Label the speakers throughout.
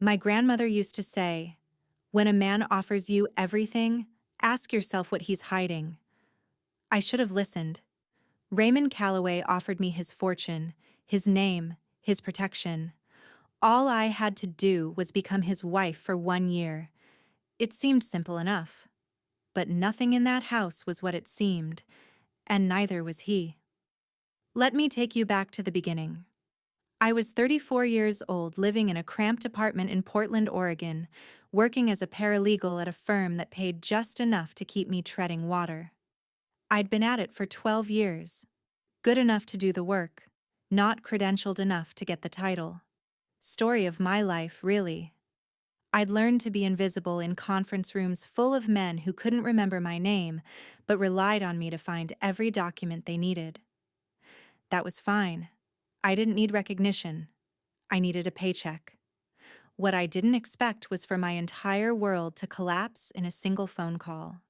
Speaker 1: My grandmother used to say, when a man offers you everything, ask yourself what he's hiding. I should have listened. Raymond Calloway offered me his fortune, his name, his protection. All I had to do was become his wife for 1 year. It seemed simple enough. But nothing in that house was what it seemed, and neither was he. Let me take you back to the beginning. I was 34 years old, living in a cramped apartment in Portland, Oregon, working as a paralegal at a firm that paid just enough to keep me treading water. I'd been at it for 12 years. Good enough to do the work, not credentialed enough to get the title. Story of my life, really. I'd learned to be invisible in conference rooms full of men who couldn't remember my name, but relied on me to find every document they needed. That was fine. I didn't need recognition. I needed a paycheck. What I didn't expect was for my entire world to collapse in a single phone call.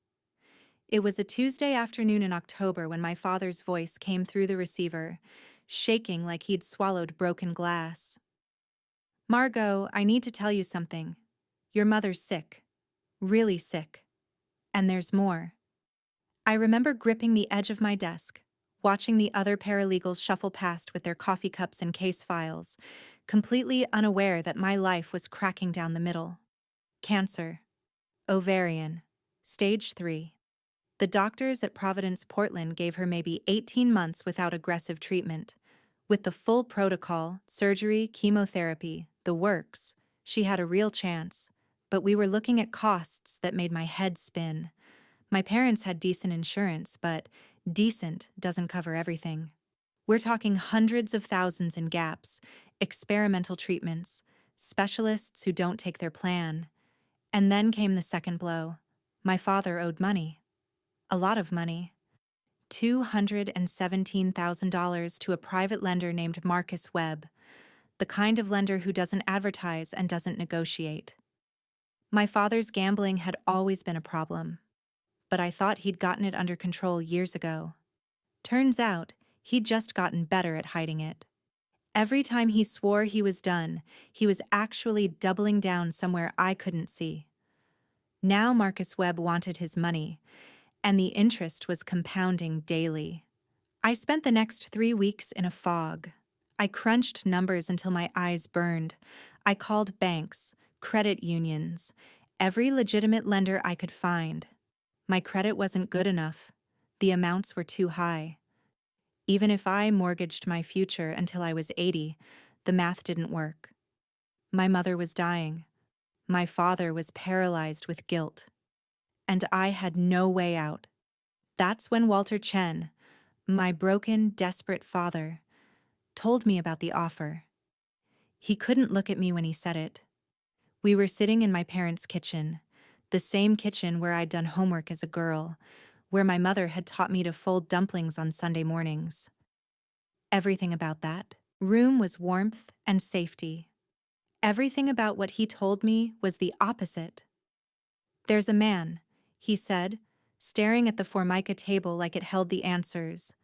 Speaker 1: It was a Tuesday afternoon in October when my father's voice came through the receiver, shaking like he'd swallowed broken glass. Margot, I need to tell you something. Your mother's sick. Really sick. And there's more. I remember gripping the edge of my desk, watching the other paralegals shuffle past with their coffee cups and case files, completely unaware that my life was cracking down the middle. Cancer. Ovarian. Stage 3. The doctors at Providence Portland gave her maybe 18 months without aggressive treatment. With the full protocol, surgery, chemotherapy, the works, she had a real chance. But we were looking at costs that made my head spin. My parents had decent insurance, but decent doesn't cover everything. We're talking hundreds of thousands in gaps, experimental treatments, specialists who don't take their plan. And then came the second blow. My father owed money. A lot of money. $217,000 to a private lender named Marcus Webb, the kind of lender who doesn't advertise and doesn't negotiate. My father's gambling had always been a problem, but I thought he'd gotten it under control years ago. Turns out, he'd just gotten better at hiding it. Every time he swore he was done, he was actually doubling down somewhere I couldn't see. Now Marcus Webb wanted his money, and the interest was compounding daily. I spent the next 3 weeks in a fog. I crunched numbers until my eyes burned. I called banks, credit unions, every legitimate lender I could find. My credit wasn't good enough. The amounts were too high. Even if I mortgaged my future until I was 80, the math didn't work. My mother was dying. My father was paralyzed with guilt. And I had no way out. That's when Walter Chen, my broken, desperate father, told me about the offer. He couldn't look at me when he said it. We were sitting in my parents' kitchen, the same kitchen where I'd done homework as a girl, where my mother had taught me to fold dumplings on Sunday mornings. Everything about that room was warmth and safety. Everything about what he told me was the opposite. There's a man, he said, staring at the Formica table like it held the answers.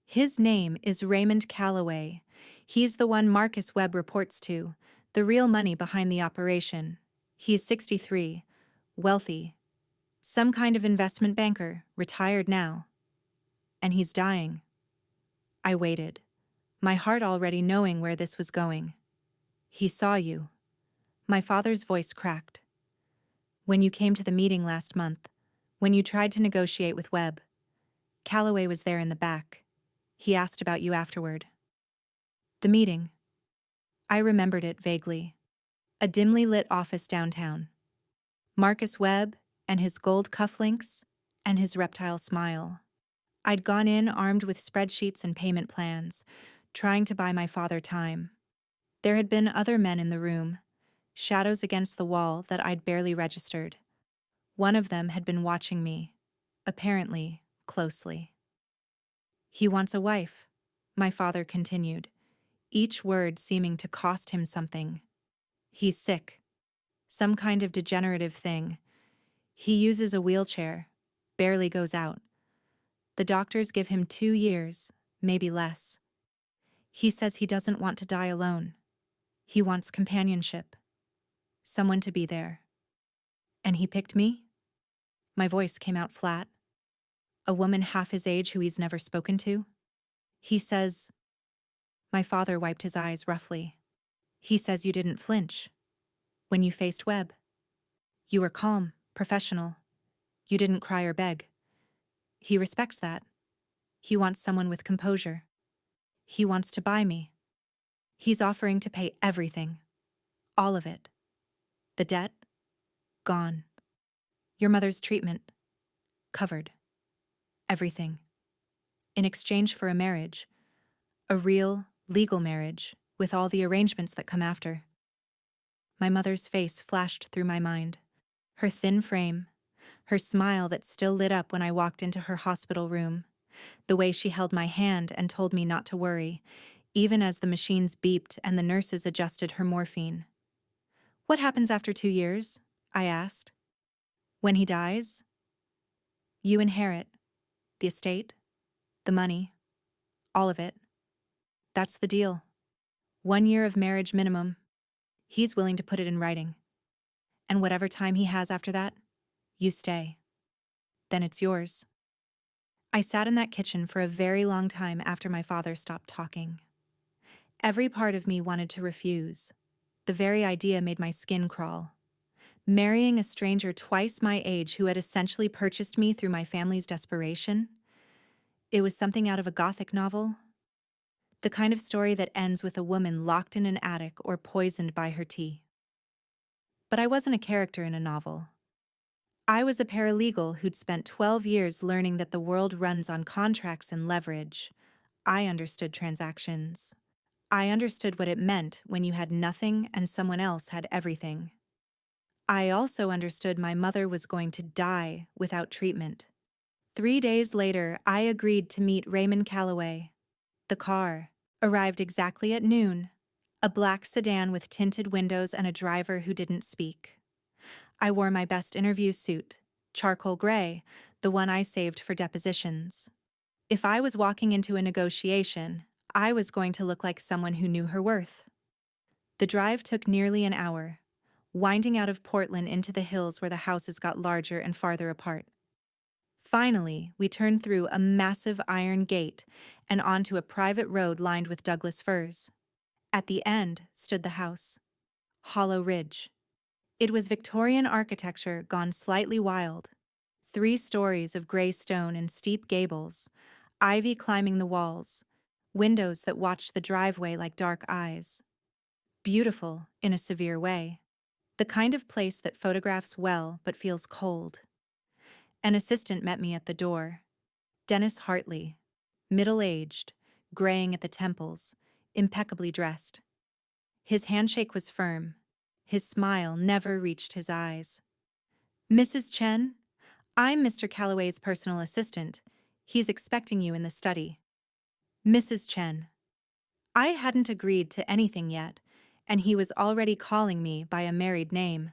Speaker 1: His name is Raymond Calloway. He's the one Marcus Webb reports to, the real money behind the operation. He's 63, wealthy, some kind of investment banker, retired now. And he's dying. I waited, my heart already knowing where this was going. He saw you. My father's voice cracked. When you came to the meeting last month, when you tried to negotiate with Webb, Calloway was there in the back. He asked about you afterward. The meeting. I remembered it vaguely. A dimly lit office downtown. Marcus Webb and his gold cufflinks and his reptile smile. I'd gone in armed with spreadsheets and payment plans, trying to buy my father time. There had been other men in the room, shadows against the wall that I'd barely registered. One of them had been watching me, apparently closely. He wants a wife, my father continued, each word seeming to cost him something. He's sick. Some kind of degenerative thing. He uses a wheelchair, barely goes out. The doctors give him 2 years, maybe less. He says he doesn't want to die alone. He wants companionship. someone to be there. And he picked me? My voice came out flat. A woman half his age who he's never spoken to? He says, my father wiped his eyes roughly. He says you didn't flinch. When you faced Webb. You were calm, professional. You didn't cry or beg. He respects that. He wants someone with composure. He wants to buy me. He's offering to pay everything. All of it. The debt? Gone. Your mother's treatment? Covered. Everything. In exchange for a marriage. A real, legal marriage, with all the arrangements that come after. My mother's face flashed through my mind. Her thin frame. Her smile that still lit up when I walked into her hospital room. The way she held my hand and told me not to worry, even as the machines beeped and the nurses adjusted her morphine. What happens after 2 years? I asked. When he dies? You inherit. The estate. The money. All of it. That's the deal. 1 year of marriage minimum. He's willing to put it in writing. And whatever time he has after that, you stay. Then it's yours. I sat in that kitchen for a very long time after my father stopped talking. Every part of me wanted to refuse. The very idea made my skin crawl. Marrying a stranger twice my age who had essentially purchased me through my family's desperation? It was something out of a Gothic novel. The kind of story that ends with a woman locked in an attic or poisoned by her tea. But I wasn't a character in a novel. I was a paralegal who'd spent 12 years learning that the world runs on contracts and leverage. I understood transactions. I understood what it meant when you had nothing and someone else had everything. I also understood my mother was going to die without treatment. 3 days later, I agreed to meet Raymond Calloway. The car arrived exactly at noon, a black sedan with tinted windows and a driver who didn't speak. I wore my best interview suit, charcoal gray, the one I saved for depositions. If I was walking into a negotiation, I was going to look like someone who knew her worth. The drive took nearly an hour, winding out of Portland into the hills where the houses got larger and farther apart. Finally, we turned through a massive iron gate and onto a private road lined with Douglas firs. At the end stood the house. Hollow Ridge. It was Victorian architecture gone slightly wild. 3 stories of gray stone and steep gables, ivy climbing the walls, windows that watched the driveway like dark eyes. Beautiful in a severe way. The kind of place that photographs well but feels cold. An assistant met me at the door. Dennis Hartley, middle-aged, graying at the temples, impeccably dressed. His handshake was firm. His smile never reached his eyes. Mrs. Chen, I'm Mr. Calloway's personal assistant. He's expecting you in the study. Mrs. Chen. I hadn't agreed to anything yet, and he was already calling me by a married name.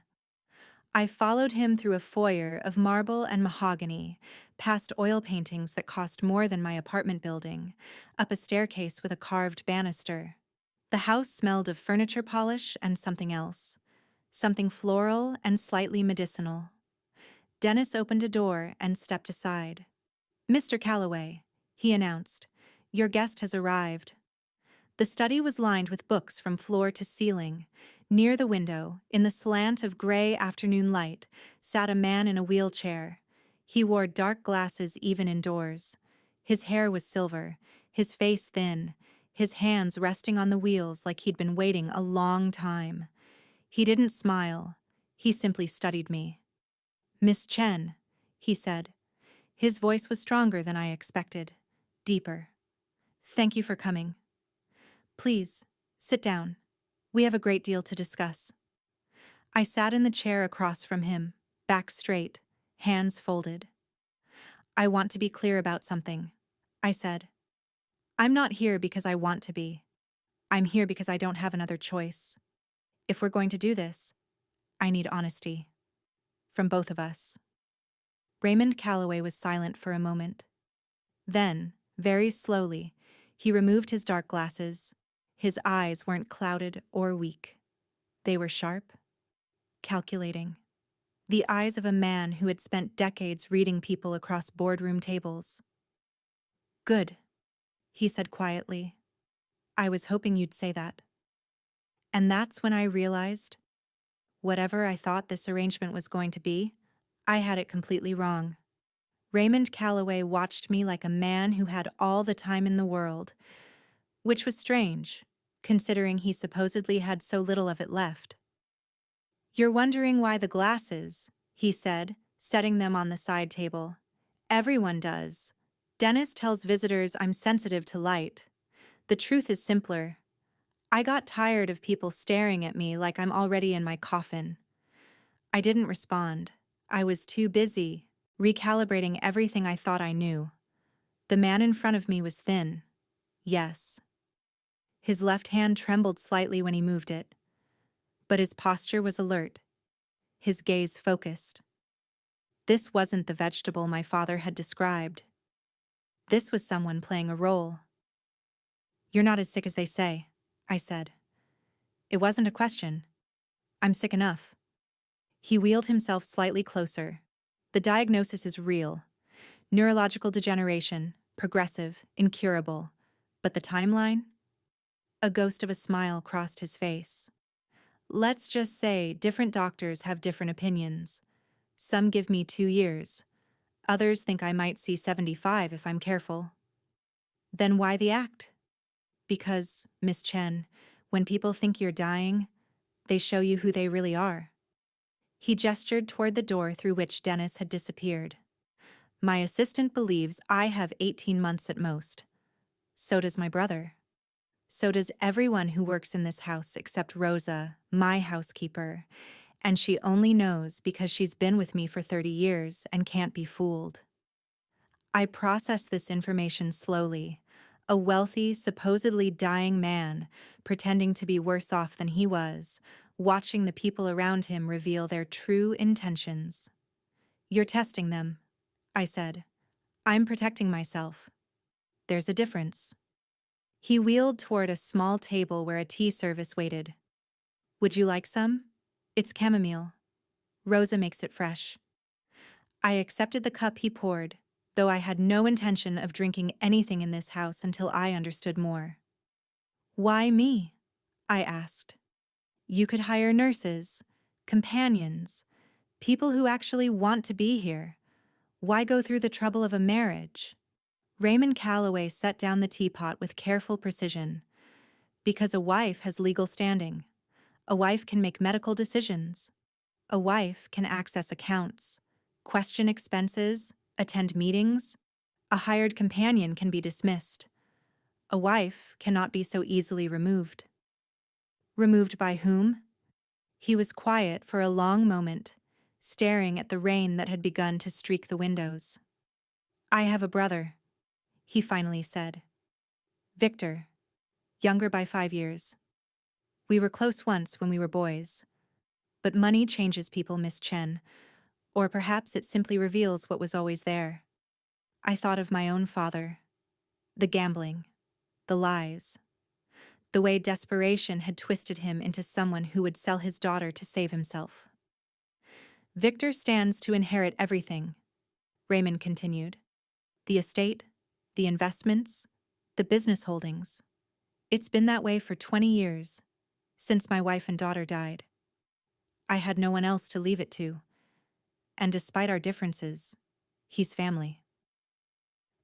Speaker 1: I followed him through a foyer of marble and mahogany, past oil paintings that cost more than my apartment building, up a staircase with a carved banister. The house smelled of furniture polish and something else. Something floral and slightly medicinal. Dennis opened a door and stepped aside. Mr. Calloway, he announced, your guest has arrived. The study was lined with books from floor to ceiling. Near the window, in the slant of gray afternoon light, sat a man in a wheelchair. He wore dark glasses even indoors. His hair was silver, his face thin, his hands resting on the wheels like he'd been waiting a long time. He didn't smile. He simply studied me. Miss Chen, he said. His voice was stronger than I expected, deeper. Thank you for coming. Please, sit down. We have a great deal to discuss. I sat in the chair across from him, back straight, hands folded. I want to be clear about something, I said. I'm not here because I want to be. I'm here because I don't have another choice. If we're going to do this, I need honesty. From both of us. Raymond Calloway was silent for a moment. Then, very slowly, he removed his dark glasses. His eyes weren't clouded or weak. They were sharp, calculating. The eyes of a man who had spent decades reading people across boardroom tables. "Good," he said quietly. "I was hoping you'd say that." And that's when I realized, whatever I thought this arrangement was going to be, I had it completely wrong. Raymond Calloway watched me like a man who had all the time in the world, which was strange, considering he supposedly had so little of it left. "You're wondering why the glasses," he said, setting them on the side table. "Everyone does. Dennis tells visitors I'm sensitive to light. The truth is simpler. I got tired of people staring at me like I'm already in my coffin." I didn't respond. I was too busy, recalibrating everything I thought I knew. The man in front of me was thin. Yes. His left hand trembled slightly when he moved it. But his posture was alert. His gaze focused. This wasn't the vegetable my father had described. This was someone playing a role. "You're not as sick as they say," I said. It wasn't a question. "I'm sick enough." He wheeled himself slightly closer. "The diagnosis is real. Neurological degeneration, progressive, incurable. But the timeline?" A ghost of a smile crossed his face. "Let's just say different doctors have different opinions. Some give me 2 years. Others think I might see 75 if I'm careful." "Then why the act?" "Because, Miss Chen, when people think you're dying, they show you who they really are." He gestured toward the door through which Dennis had disappeared. "My assistant believes I have 18 months at most. So does my brother. So does everyone who works in this house except Rosa, my housekeeper, and she only knows because she's been with me for 30 years and can't be fooled." I processed this information slowly. A wealthy, supposedly dying man, pretending to be worse off than he was, watching the people around him reveal their true intentions. "You're testing them," I said. "I'm protecting myself. There's a difference." He wheeled toward a small table where a tea service waited. "Would you like some? It's chamomile. Rosa makes it fresh." I accepted the cup he poured, though I had no intention of drinking anything in this house until I understood more. "Why me?" I asked. "You could hire nurses, companions, people who actually want to be here. Why go through the trouble of a marriage?" Raymond Calloway set down the teapot with careful precision. "Because a wife has legal standing. A wife can make medical decisions. A wife can access accounts, question expenses, attend meetings. A hired companion can be dismissed. A wife cannot be so easily removed." "Removed by whom?" He was quiet for a long moment, staring at the rain that had begun to streak the windows. "I have a brother," he finally said. "Victor, younger by 5 years. We were close once when we were boys. But money changes people, Miss Chen, or perhaps it simply reveals what was always there." I thought of my own father. The gambling, the lies, the way desperation had twisted him into someone who would sell his daughter to save himself. "Victor stands to inherit everything," Raymond continued. "The estate, the investments, the business holdings. It's been that way for 20 years, since my wife and daughter died. I had no one else to leave it to, and despite our differences, he's family.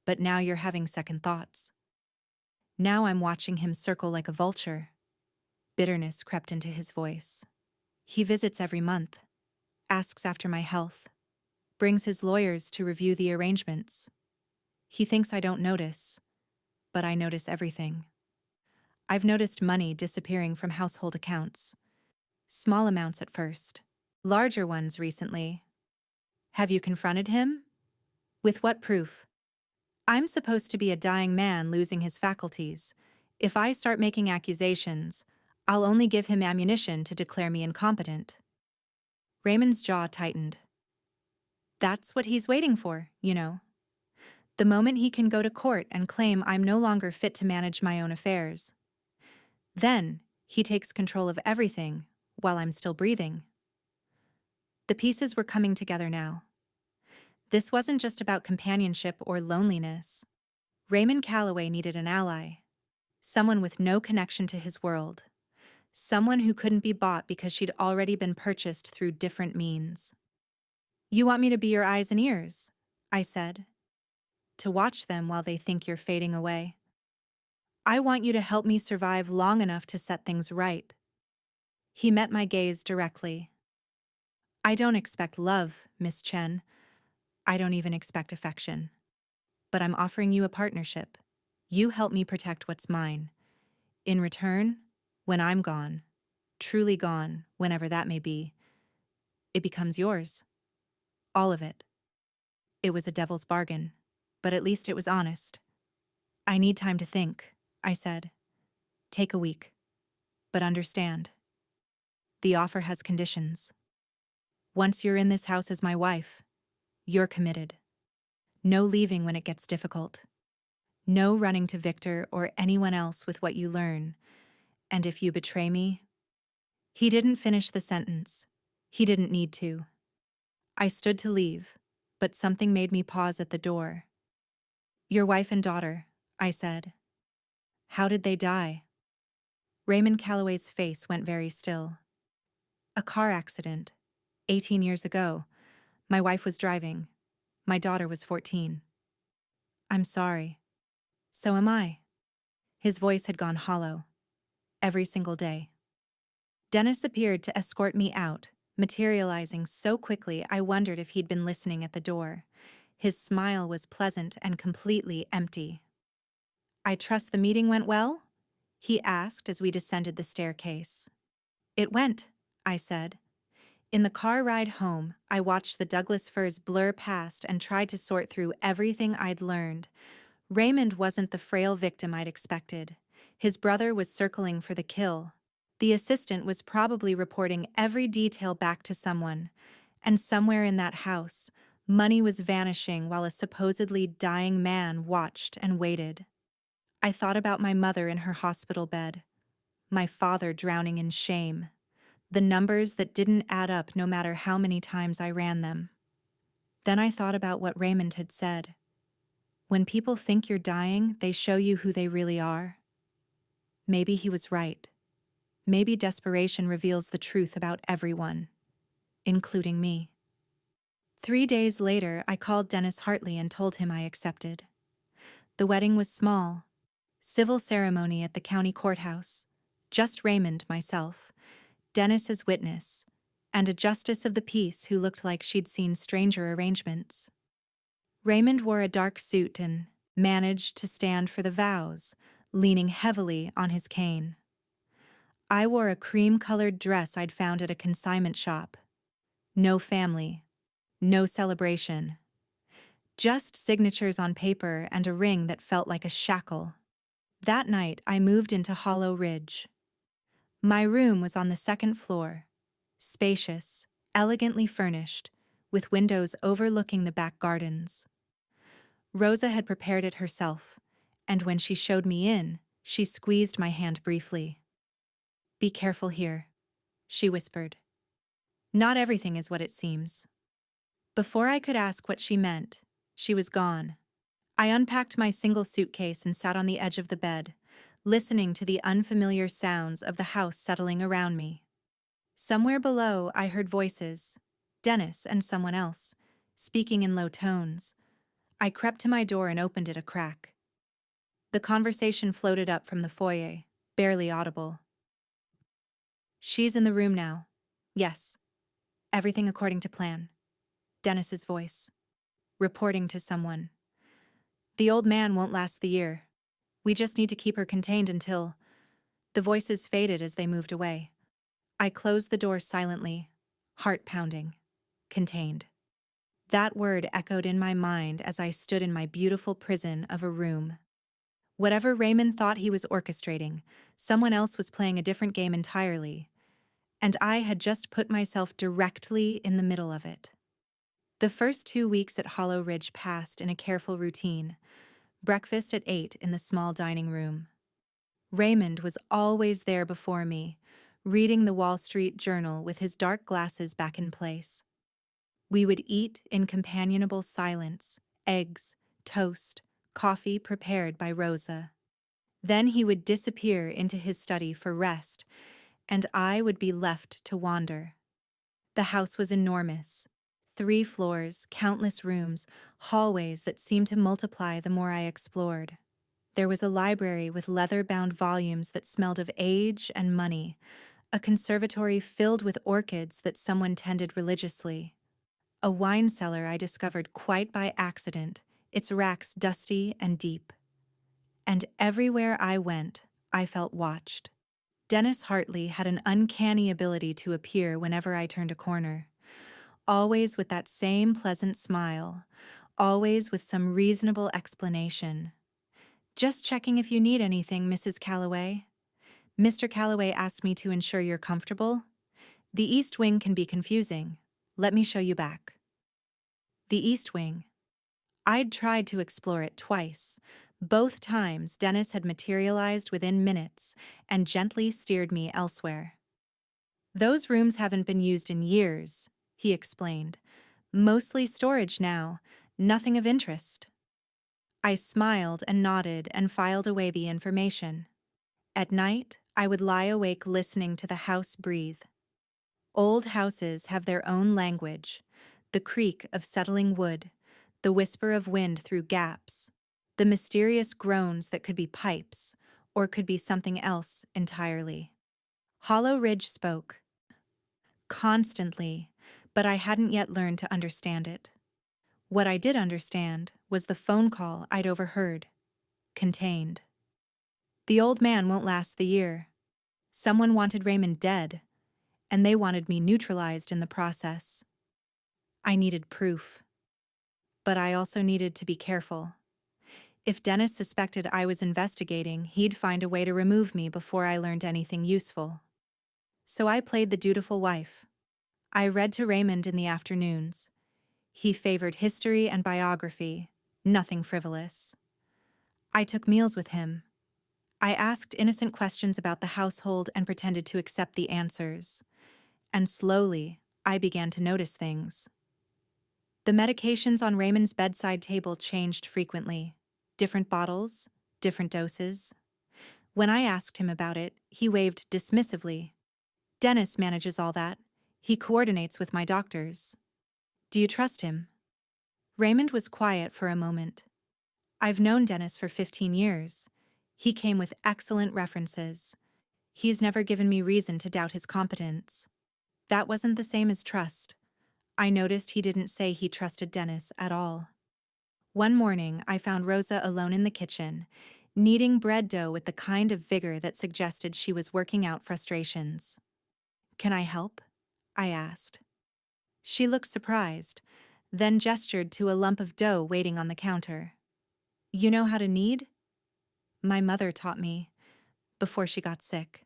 Speaker 1: But now you're having second thoughts. Now I'm watching him circle like a vulture." Bitterness crept into his voice. "He visits every month, asks after my health, brings his lawyers to review the arrangements. He thinks I don't notice, but I notice everything. I've noticed money disappearing from household accounts. Small amounts at first, larger ones recently." "Have you confronted him? With what proof?" "I'm supposed to be a dying man losing his faculties. If I start making accusations, I'll only give him ammunition to declare me incompetent." Raymond's jaw tightened. "That's what he's waiting for, you know. The moment he can go to court and claim I'm no longer fit to manage my own affairs. Then he takes control of everything while I'm still breathing." The pieces were coming together now. This wasn't just about companionship or loneliness. Raymond Calloway needed an ally, someone with no connection to his world, someone who couldn't be bought because she'd already been purchased through different means. "You want me to be your eyes and ears," I said, "to watch them while they think you're fading away. I want you to help me survive long enough to set things right." He met my gaze directly. "I don't expect love, Miss Chen. I don't even expect affection. But I'm offering you a partnership. You help me protect what's mine. In return, when I'm gone, truly gone, whenever that may be, it becomes yours. All of it." It was a devil's bargain, but at least it was honest. "I need time to think," I said. "Take a week. But understand, the offer has conditions. Once you're in this house as my wife, you're committed. No leaving when it gets difficult. No running to Victor or anyone else with what you learn. And if you betray me..." He didn't finish the sentence. He didn't need to. I stood to leave, but something made me pause at the door. "Your wife and daughter," I said. "How did they die?" Raymond Calloway's face went very still. "A car accident. 18 years ago. My wife was driving. My daughter was 14. "I'm sorry." "So am I." His voice had gone hollow. "Every single day." Dennis appeared to escort me out, materializing so quickly I wondered if he'd been listening at the door. His smile was pleasant and completely empty. "I trust the meeting went well?" he asked as we descended the staircase. "It went," I said. In the car ride home, I watched the Douglas firs blur past and tried to sort through everything I'd learned. Raymond wasn't the frail victim I'd expected. His brother was circling for the kill. The assistant was probably reporting every detail back to someone. And somewhere in that house, money was vanishing while a supposedly dying man watched and waited. I thought about my mother in her hospital bed, my father drowning in shame, the numbers that didn't add up no matter how many times I ran them. Then I thought about what Raymond had said. When people think you're dying, they show you who they really are. Maybe he was right. Maybe desperation reveals the truth about everyone, including me. 3 days later, I called Dennis Hartley and told him I accepted. The wedding was small. Civil ceremony at the county courthouse. Just Raymond, myself, Dennis as witness, and a justice of the peace who looked like she'd seen stranger arrangements. Raymond wore a dark suit and managed to stand for the vows, leaning heavily on his cane. I wore a cream-colored dress I'd found at a consignment shop. No family, no celebration. Just signatures on paper and a ring that felt like a shackle. That night, I moved into Hollow Ridge. My room was on the second floor, spacious, elegantly furnished, with windows overlooking the back gardens. Rosa had prepared it herself, and when she showed me in, she squeezed my hand briefly. "Be careful here," she whispered. "Not everything is what it seems." Before I could ask what she meant, she was gone. I unpacked my single suitcase and sat on the edge of the bed, listening to the unfamiliar sounds of the house settling around me. Somewhere below, I heard voices, Dennis and someone else, speaking in low tones. I crept to my door and opened it a crack. The conversation floated up from the foyer, barely audible. "She's in the room now. Yes. Everything according to plan." Dennis's voice. Reporting to someone. "The old man won't last the year. We just need to keep her contained until..." The voices faded as they moved away. I closed the door silently, heart pounding. Contained. That word echoed in my mind as I stood in my beautiful prison of a room. Whatever Raymond thought he was orchestrating, someone else was playing a different game entirely, and I had just put myself directly in the middle of it. The first 2 weeks at Hollow Ridge passed in a careful routine. Breakfast at 8 in the small dining room. Raymond was always there before me, reading the Wall Street Journal with his dark glasses back in place. We would eat in companionable silence, eggs, toast, coffee prepared by Rosa. Then he would disappear into his study for rest, and I would be left to wander. The house was enormous. 3 floors, countless rooms, hallways that seemed to multiply the more I explored. There was a library with leather-bound volumes that smelled of age and money, a conservatory filled with orchids that someone tended religiously, a wine cellar I discovered quite by accident, its racks dusty and deep. And everywhere I went, I felt watched. Dennis Hartley had an uncanny ability to appear whenever I turned a corner, always with that same pleasant smile, always with some reasonable explanation. "Just checking if you need anything, Mrs. Calloway. Mr. Calloway asked me to ensure you're comfortable. The East Wing can be confusing. Let me show you back." The East Wing. I'd tried to explore it twice. Both times, Dennis had materialized within minutes and gently steered me elsewhere. "Those rooms haven't been used in years," he explained. "Mostly storage now, nothing of interest." I smiled and nodded and filed away the information. At night, I would lie awake listening to the house breathe. Old houses have their own language, the creak of settling wood, the whisper of wind through gaps, the mysterious groans that could be pipes, or could be something else entirely. Hollow Ridge spoke. Constantly, but I hadn't yet learned to understand it. What I did understand was the phone call I'd overheard. Contained. "The old man won't last the year. Someone wanted Raymond dead, and they wanted me neutralized in the process." I needed proof. But I also needed to be careful. If Dennis suspected I was investigating, he'd find a way to remove me before I learned anything useful. So I played the dutiful wife. I read to Raymond in the afternoons. He favored history and biography, nothing frivolous. I took meals with him. I asked innocent questions about the household and pretended to accept the answers. And slowly, I began to notice things. The medications on Raymond's bedside table changed frequently. Different bottles, different doses. When I asked him about it, he waved dismissively. "Dennis manages all that. He coordinates with my doctors." "Do you trust him?" Raymond was quiet for a moment. "I've known Dennis for 15 years. He came with excellent references. He's never given me reason to doubt his competence." That wasn't the same as trust. I noticed he didn't say he trusted Dennis at all. One morning, I found Rosa alone in the kitchen, kneading bread dough with the kind of vigor that suggested she was working out frustrations. "Can I help?" I asked. She looked surprised, then gestured to a lump of dough waiting on the counter. "You know how to knead?" "My mother taught me, before she got sick."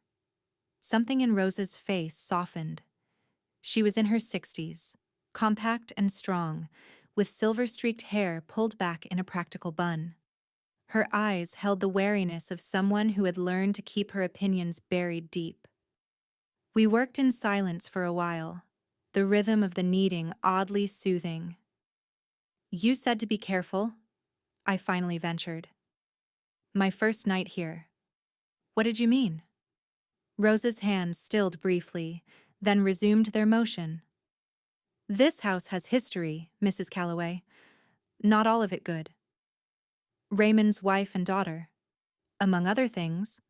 Speaker 1: Something in Rosa's face softened. She was in her 60s, compact and strong, with silver-streaked hair pulled back in a practical bun. Her eyes held the wariness of someone who had learned to keep her opinions buried deep. We worked in silence for a while, the rhythm of the kneading oddly soothing. "You said to be careful," I finally ventured. "My first night here." "What did you mean?" Rosa's hands stilled briefly, then resumed their motion. "This house has history, Mrs. Calloway. Not all of it good. Raymond's wife and daughter, among other things."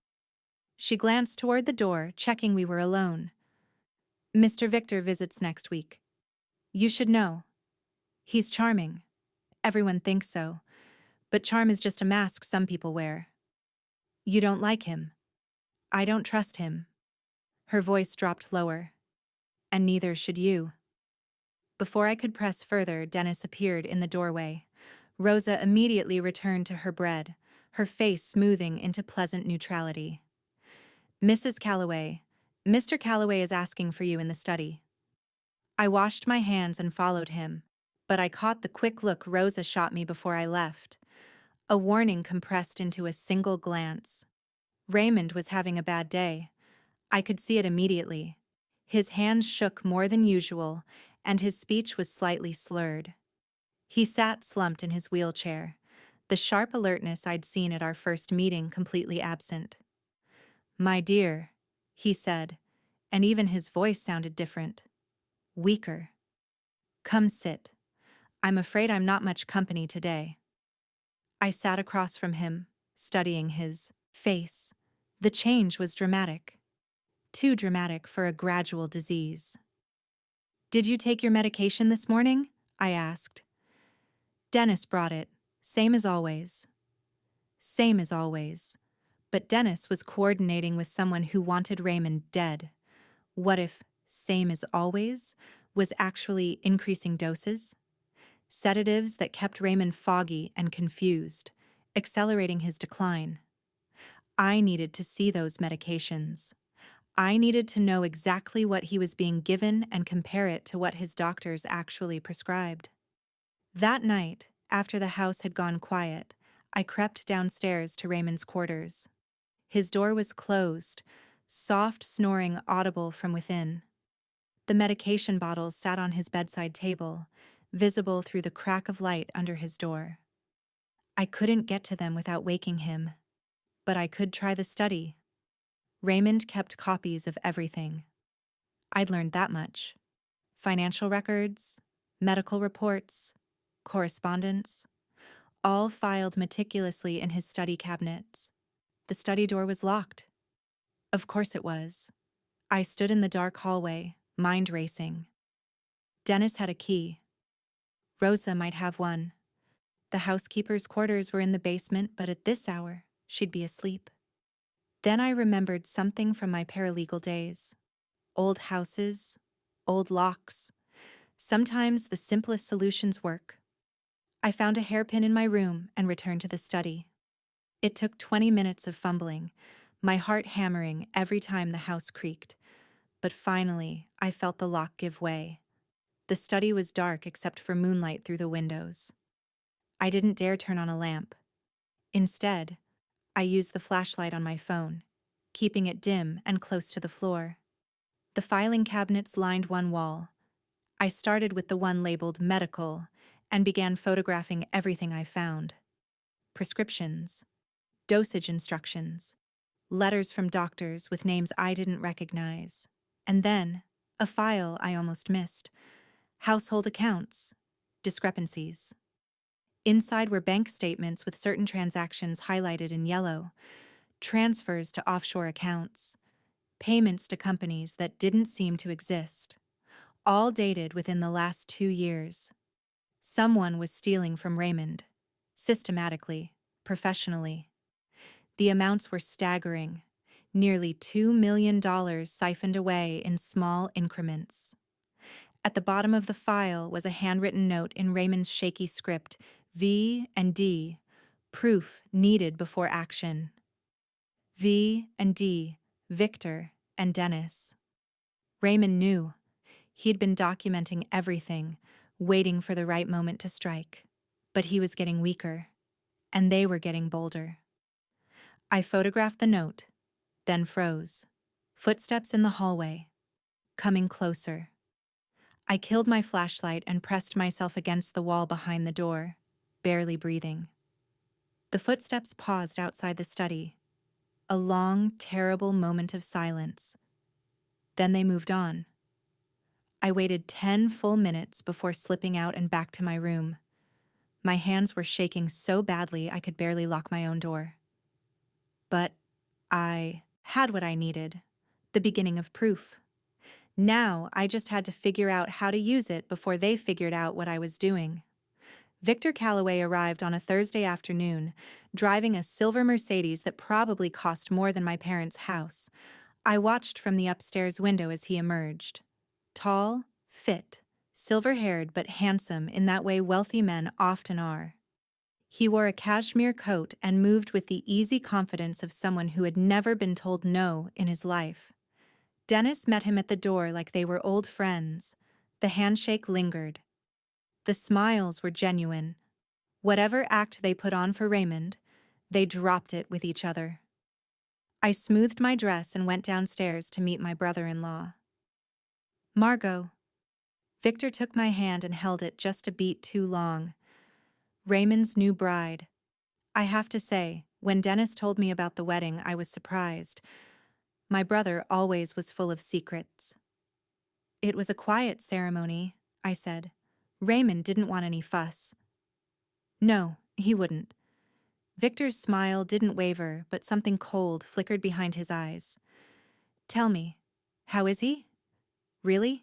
Speaker 1: She glanced toward the door, checking we were alone. "Mr. Victor visits next week. You should know. He's charming. Everyone thinks so. But charm is just a mask some people wear. You don't like him. I don't trust him." Her voice dropped lower. "And neither should you." Before I could press further, Dennis appeared in the doorway. Rosa immediately returned to her bread, her face smoothing into pleasant neutrality. "Mrs. Calloway, Mr. Calloway is asking for you in the study." I washed my hands and followed him, but I caught the quick look Rosa shot me before I left. A warning compressed into a single glance. Raymond was having a bad day. I could see it immediately. His hands shook more than usual, and his speech was slightly slurred. He sat slumped in his wheelchair, the sharp alertness I'd seen at our first meeting completely absent. "My dear," he said, and even his voice sounded different. Weaker. "Come sit. I'm afraid I'm not much company today." I sat across from him, studying his face. The change was dramatic. Too dramatic for a gradual disease. "Did you take your medication this morning?" I asked. "Dennis brought it. Same as always." Same as always. But Dennis was coordinating with someone who wanted Raymond dead. What if same as always was actually increasing doses? Sedatives that kept Raymond foggy and confused, accelerating his decline. I needed to see those medications. I needed to know exactly what he was being given and compare it to what his doctors actually prescribed. That night, after the house had gone quiet, I crept downstairs to Raymond's quarters. His door was closed, soft snoring audible from within. The medication bottles sat on his bedside table, visible through the crack of light under his door. I couldn't get to them without waking him, but I could try the study. Raymond kept copies of everything. I'd learned that much. Financial records, medical reports, correspondence, all filed meticulously in his study cabinets. The study door was locked. Of course it was. I stood in the dark hallway, mind racing. Dennis had a key. Rosa might have one. The housekeeper's quarters were in the basement, but at this hour, she'd be asleep. Then I remembered something from my paralegal days. Old houses, old locks. Sometimes the simplest solutions work. I found a hairpin in my room and returned to the study. It took 20 minutes of fumbling, my heart hammering every time the house creaked. But finally, I felt the lock give way. The study was dark except for moonlight through the windows. I didn't dare turn on a lamp. Instead, I used the flashlight on my phone, keeping it dim and close to the floor. The filing cabinets lined one wall. I started with the one labeled medical and began photographing everything I found. Prescriptions, dosage instructions, letters from doctors with names I didn't recognize, and then a file I almost missed. Household accounts, discrepancies. Inside were bank statements with certain transactions highlighted in yellow, transfers to offshore accounts, payments to companies that didn't seem to exist, all dated within the last 2 years. Someone was stealing from Raymond, systematically, professionally. The amounts were staggering, nearly $2 million siphoned away in small increments. At the bottom of the file was a handwritten note in Raymond's shaky script, V and D, proof needed before action. V and D, Victor and Dennis. Raymond knew. He'd been documenting everything, waiting for the right moment to strike. But he was getting weaker, and they were getting bolder. I photographed the note, then froze. Footsteps in the hallway, coming closer. I killed my flashlight and pressed myself against the wall behind the door, barely breathing. The footsteps paused outside the study. A long, terrible moment of silence. Then they moved on. I waited 10 full minutes before slipping out and back to my room. My hands were shaking so badly I could barely lock my own door. But I had what I needed, the beginning of proof. Now I just had to figure out how to use it before they figured out what I was doing. Victor Calloway arrived on a Thursday afternoon, driving a silver Mercedes that probably cost more than my parents' house. I watched from the upstairs window as he emerged. Tall, fit, silver-haired but handsome in that way wealthy men often are. He wore a cashmere coat and moved with the easy confidence of someone who had never been told no in his life. Dennis met him at the door like they were old friends. The handshake lingered. The smiles were genuine. Whatever act they put on for Raymond, they dropped it with each other. I smoothed my dress and went downstairs to meet my brother-in-law. "Margot." Victor took my hand and held it just a beat too long. Raymond's new bride. I have to say, when Dennis told me about the wedding, I was surprised. My brother always was full of secrets. It was a quiet ceremony, I said. Raymond didn't want any fuss. No, he wouldn't. Victor's smile didn't waver, but something cold flickered behind his eyes. Tell me, how is he? Really?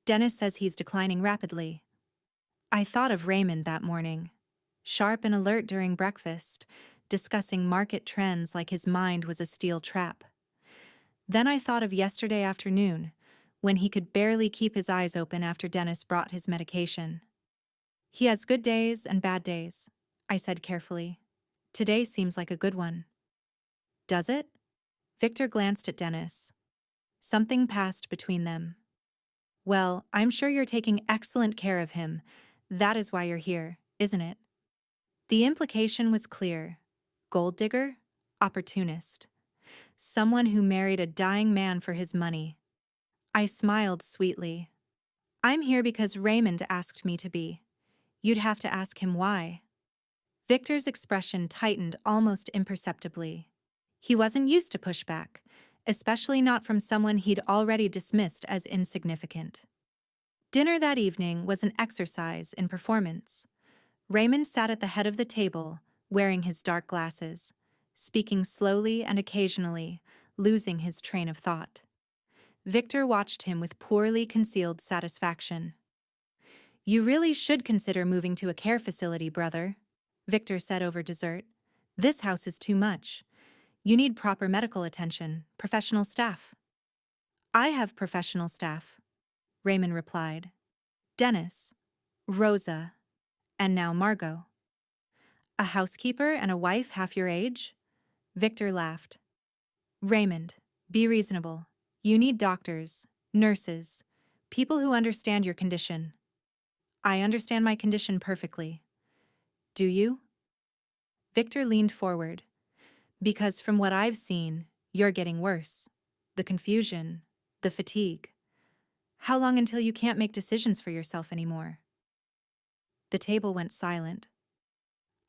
Speaker 1: Dennis says he's declining rapidly. I thought of Raymond that morning, sharp and alert during breakfast, discussing market trends like his mind was a steel trap. Then I thought of yesterday afternoon, when he could barely keep his eyes open after Dennis brought his medication. He has good days and bad days, I said carefully. Today seems like a good one. Does it? Victor glanced at Dennis. Something passed between them. Well, I'm sure you're taking excellent care of him. That is why you're here, isn't it? The implication was clear. Gold digger? Opportunist. Someone who married a dying man for his money. I smiled sweetly. I'm here because Raymond asked me to be. You'd have to ask him why. Victor's expression tightened almost imperceptibly. He wasn't used to pushback, especially not from someone he'd already dismissed as insignificant. Dinner that evening was an exercise in performance. Raymond sat at the head of the table, wearing his dark glasses, speaking slowly and occasionally, losing his train of thought. Victor watched him with poorly concealed satisfaction. You really should consider moving to a care facility, brother, Victor said over dessert. This house is too much. You need proper medical attention, professional staff. I have professional staff, Raymond replied. Dennis, Rosa, and now Margot. A housekeeper and a wife half your age? Victor laughed. Raymond, be reasonable. You need doctors, nurses, people who understand your condition. I understand my condition perfectly. Do you? Victor leaned forward. Because from what I've seen, you're getting worse. The confusion, the fatigue. How long until you can't make decisions for yourself anymore? The table went silent.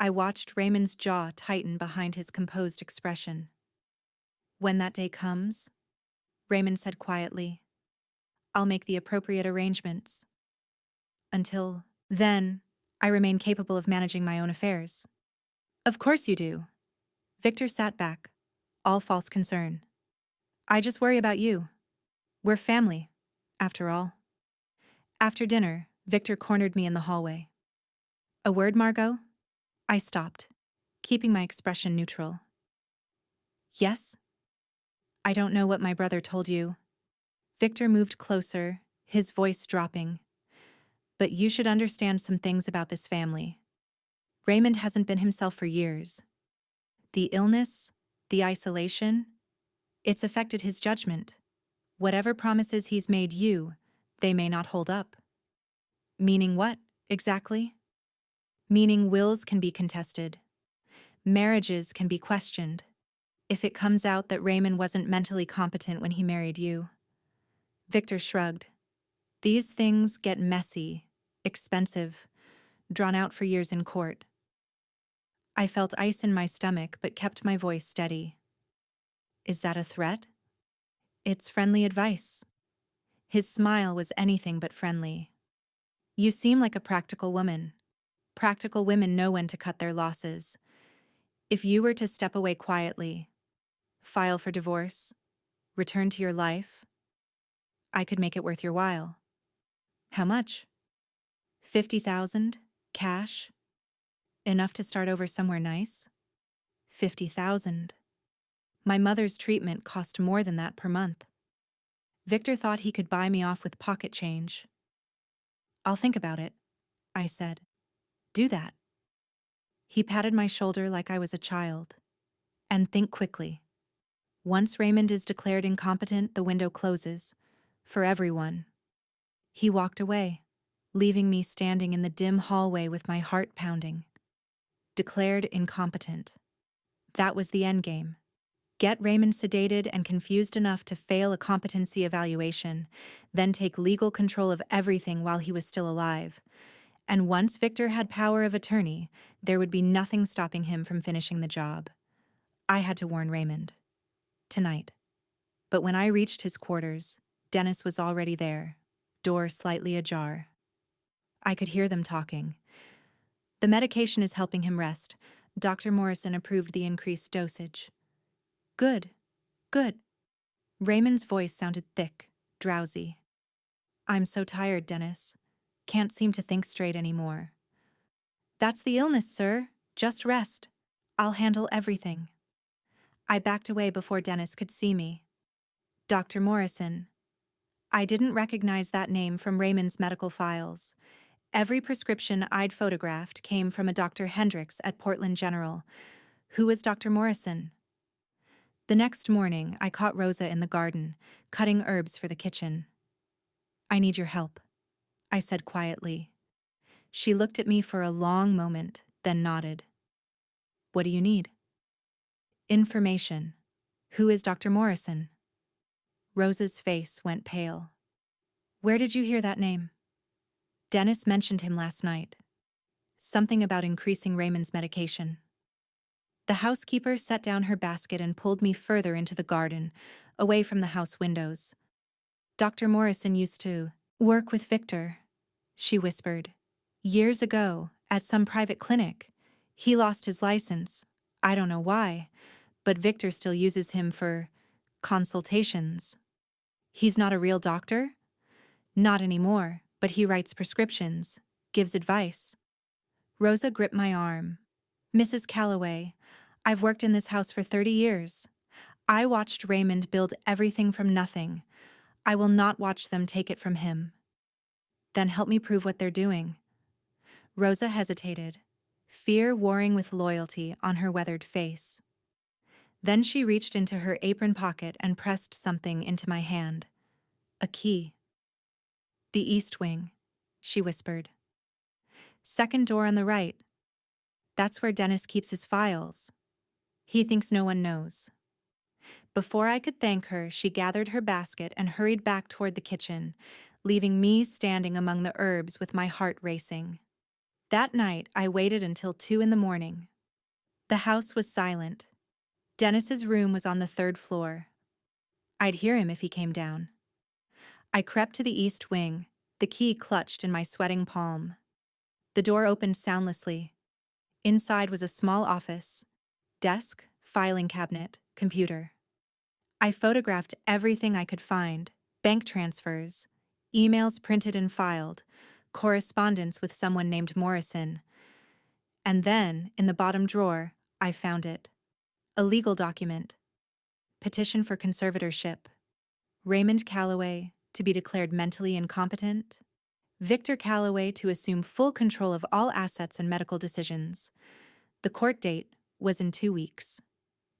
Speaker 1: I watched Raymond's jaw tighten behind his composed expression. When that day comes, Raymond said quietly, I'll make the appropriate arrangements. Until then, I remain capable of managing my own affairs. Of course you do. Victor sat back, all false concern. I just worry about you. We're family, after all. After dinner, Victor cornered me in the hallway. A word, Margot? I stopped, keeping my expression neutral. Yes? I don't know what my brother told you. Victor moved closer, his voice dropping. But you should understand some things about this family. Raymond hasn't been himself for years. The illness, the isolation, it's affected his judgment. Whatever promises he's made you, they may not hold up. Meaning what, exactly? Meaning wills can be contested. Marriages can be questioned. If it comes out that Raymond wasn't mentally competent when he married you. Victor shrugged. These things get messy, expensive, drawn out for years in court. I felt ice in my stomach but kept my voice steady. Is that a threat? It's friendly advice. His smile was anything but friendly. You seem like a practical woman. Practical women know when to cut their losses. If you were to step away quietly, file for divorce, return to your life, I could make it worth your while. How much? 50,000, cash? Enough to start over somewhere nice? 50,000. My mother's treatment cost more than that per month. Victor thought he could buy me off with pocket change. I'll think about it, I said. Do that. He patted my shoulder like I was a child. And think quickly. Once Raymond is declared incompetent, the window closes. For everyone. He walked away, leaving me standing in the dim hallway with my heart pounding. Declared incompetent. That was the endgame. Get Raymond sedated and confused enough to fail a competency evaluation, then take legal control of everything while he was still alive. And once Victor had power of attorney, there would be nothing stopping him from finishing the job. I had to warn Raymond. Tonight. But when I reached his quarters, Dennis was already there, door slightly ajar. I could hear them talking. The medication is helping him rest. Dr. Morrison approved the increased dosage. Good. Good. Raymond's voice sounded thick, drowsy. I'm so tired, Dennis. Can't seem to think straight anymore. That's the illness, sir. Just rest. I'll handle everything. I backed away before Dennis could see me. Dr. Morrison. I didn't recognize that name from Raymond's medical files. Every prescription I'd photographed came from a Dr. Hendricks at Portland General. Who was Dr. Morrison? The next morning, I caught Rosa in the garden, cutting herbs for the kitchen. I need your help, I said quietly. She looked at me for a long moment, then nodded. What do you need? Information. Who is Dr. Morrison? Rosa's face went pale. Where did you hear that name? Dennis mentioned him last night. Something about increasing Raymond's medication. The housekeeper set down her basket and pulled me further into the garden, away from the house windows. Dr. Morrison used to work with Victor, she whispered. Years ago, at some private clinic. He lost his license. I don't know why, but Victor still uses him for consultations. He's not a real doctor? Not anymore, but he writes prescriptions, gives advice. Rosa gripped my arm. Mrs. Calloway, I've worked in this house for 30 years. I watched Raymond build everything from nothing. I will not watch them take it from him. Then help me prove what they're doing. Rosa hesitated, fear warring with loyalty on her weathered face. Then she reached into her apron pocket and pressed something into my hand. A key. The east wing, she whispered. Second door on the right. That's where Dennis keeps his files. He thinks no one knows. Before I could thank her, she gathered her basket and hurried back toward the kitchen, leaving me standing among the herbs with my heart racing. That night, I waited until 2 a.m. The house was silent. Dennis's room was on the 3rd floor. I'd hear him if he came down. I crept to the east wing, the key clutched in my sweating palm. The door opened soundlessly. Inside was a small office. Desk, filing cabinet, computer. I photographed everything I could find. Bank transfers, emails printed and filed, correspondence with someone named Morrison. And then, in the bottom drawer, I found it. A legal document. Petition for conservatorship. Raymond Calloway to be declared mentally incompetent. Victor Calloway to assume full control of all assets and medical decisions. The court date was in 2 weeks.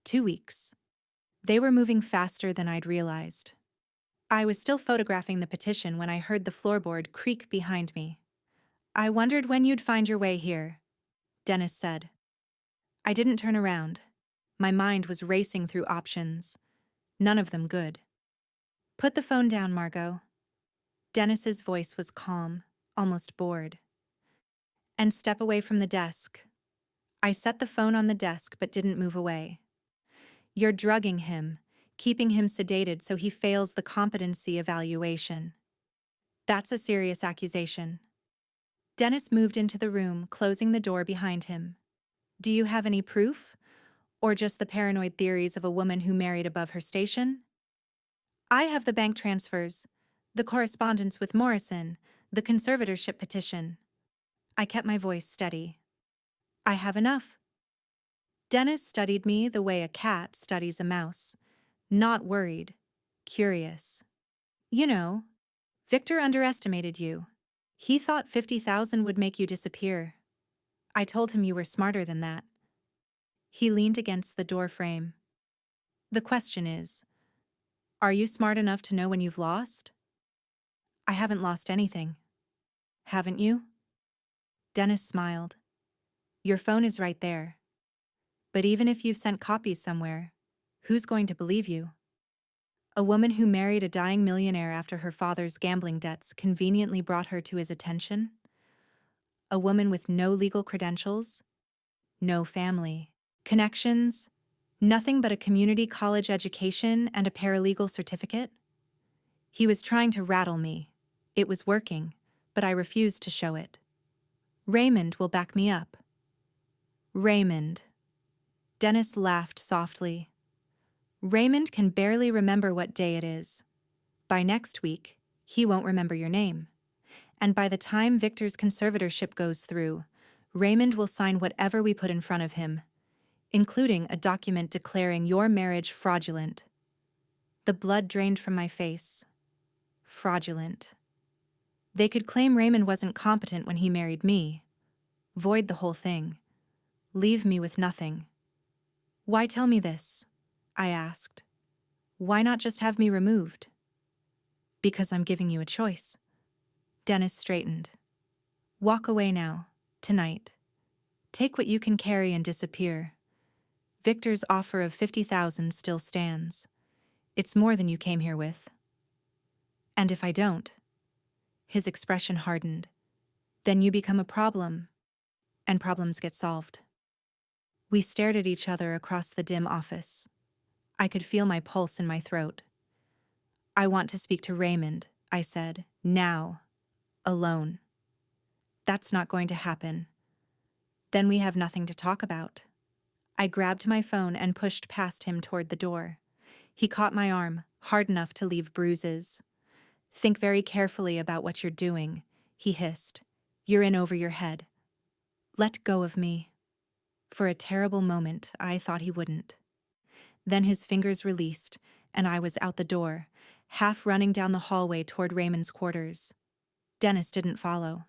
Speaker 1: 2 weeks. They were moving faster than I'd realized. I was still photographing the petition when I heard the floorboard creak behind me. I wondered when you'd find your way here, Dennis said. I didn't turn around. My mind was racing through options. None of them good. Put the phone down, Margot. Dennis's voice was calm, almost bored. And step away from the desk. I set the phone on the desk but didn't move away. You're drugging him, keeping him sedated so he fails the competency evaluation. That's a serious accusation. Dennis moved into the room, closing the door behind him. Do you have any proof? Or just the paranoid theories of a woman who married above her station? I have the bank transfers, the correspondence with Morrison, the conservatorship petition. I kept my voice steady. I have enough. Dennis studied me the way a cat studies a mouse. Not worried, curious. You know, Victor underestimated you. He thought 50,000 would make you disappear. I told him you were smarter than that. He leaned against the door frame. The question is, are you smart enough to know when you've lost? I haven't lost anything. Haven't you? Dennis smiled. Your phone is right there. But even if you've sent copies somewhere, Who's going to believe you? A woman who married a dying millionaire after her father's gambling debts conveniently brought her to his attention? A woman with no legal credentials, no family connections, nothing but a community college education and a paralegal certificate? He was trying to rattle me. It was working, but I refused to show it. Raymond will back me up. Raymond. Dennis laughed softly. Raymond can barely remember what day it is. By next week, he won't remember your name. And by the time Victor's conservatorship goes through, Raymond will sign whatever we put in front of him, including a document declaring your marriage fraudulent. The blood drained from my face. Fraudulent. They could claim Raymond wasn't competent when he married me. Void the whole thing. Leave me with nothing. Why tell me this? I asked. Why not just have me removed? Because I'm giving you a choice. Dennis straightened. Walk away now, tonight. Take what you can carry and disappear. Victor's offer of $50,000 still stands. It's more than you came here with. And if I don't? His expression hardened. Then you become a problem, and problems get solved. We stared at each other across the dim office. I could feel my pulse in my throat. I want to speak to Raymond, I said, now. Alone. That's not going to happen. Then we have nothing to talk about. I grabbed my phone and pushed past him toward the door. He caught my arm, hard enough to leave bruises. Think very carefully about what you're doing, he hissed. You're in over your head. Let go of me. For a terrible moment, I thought he wouldn't. Then his fingers released, and I was out the door, half running down the hallway toward Raymond's quarters. Dennis didn't follow.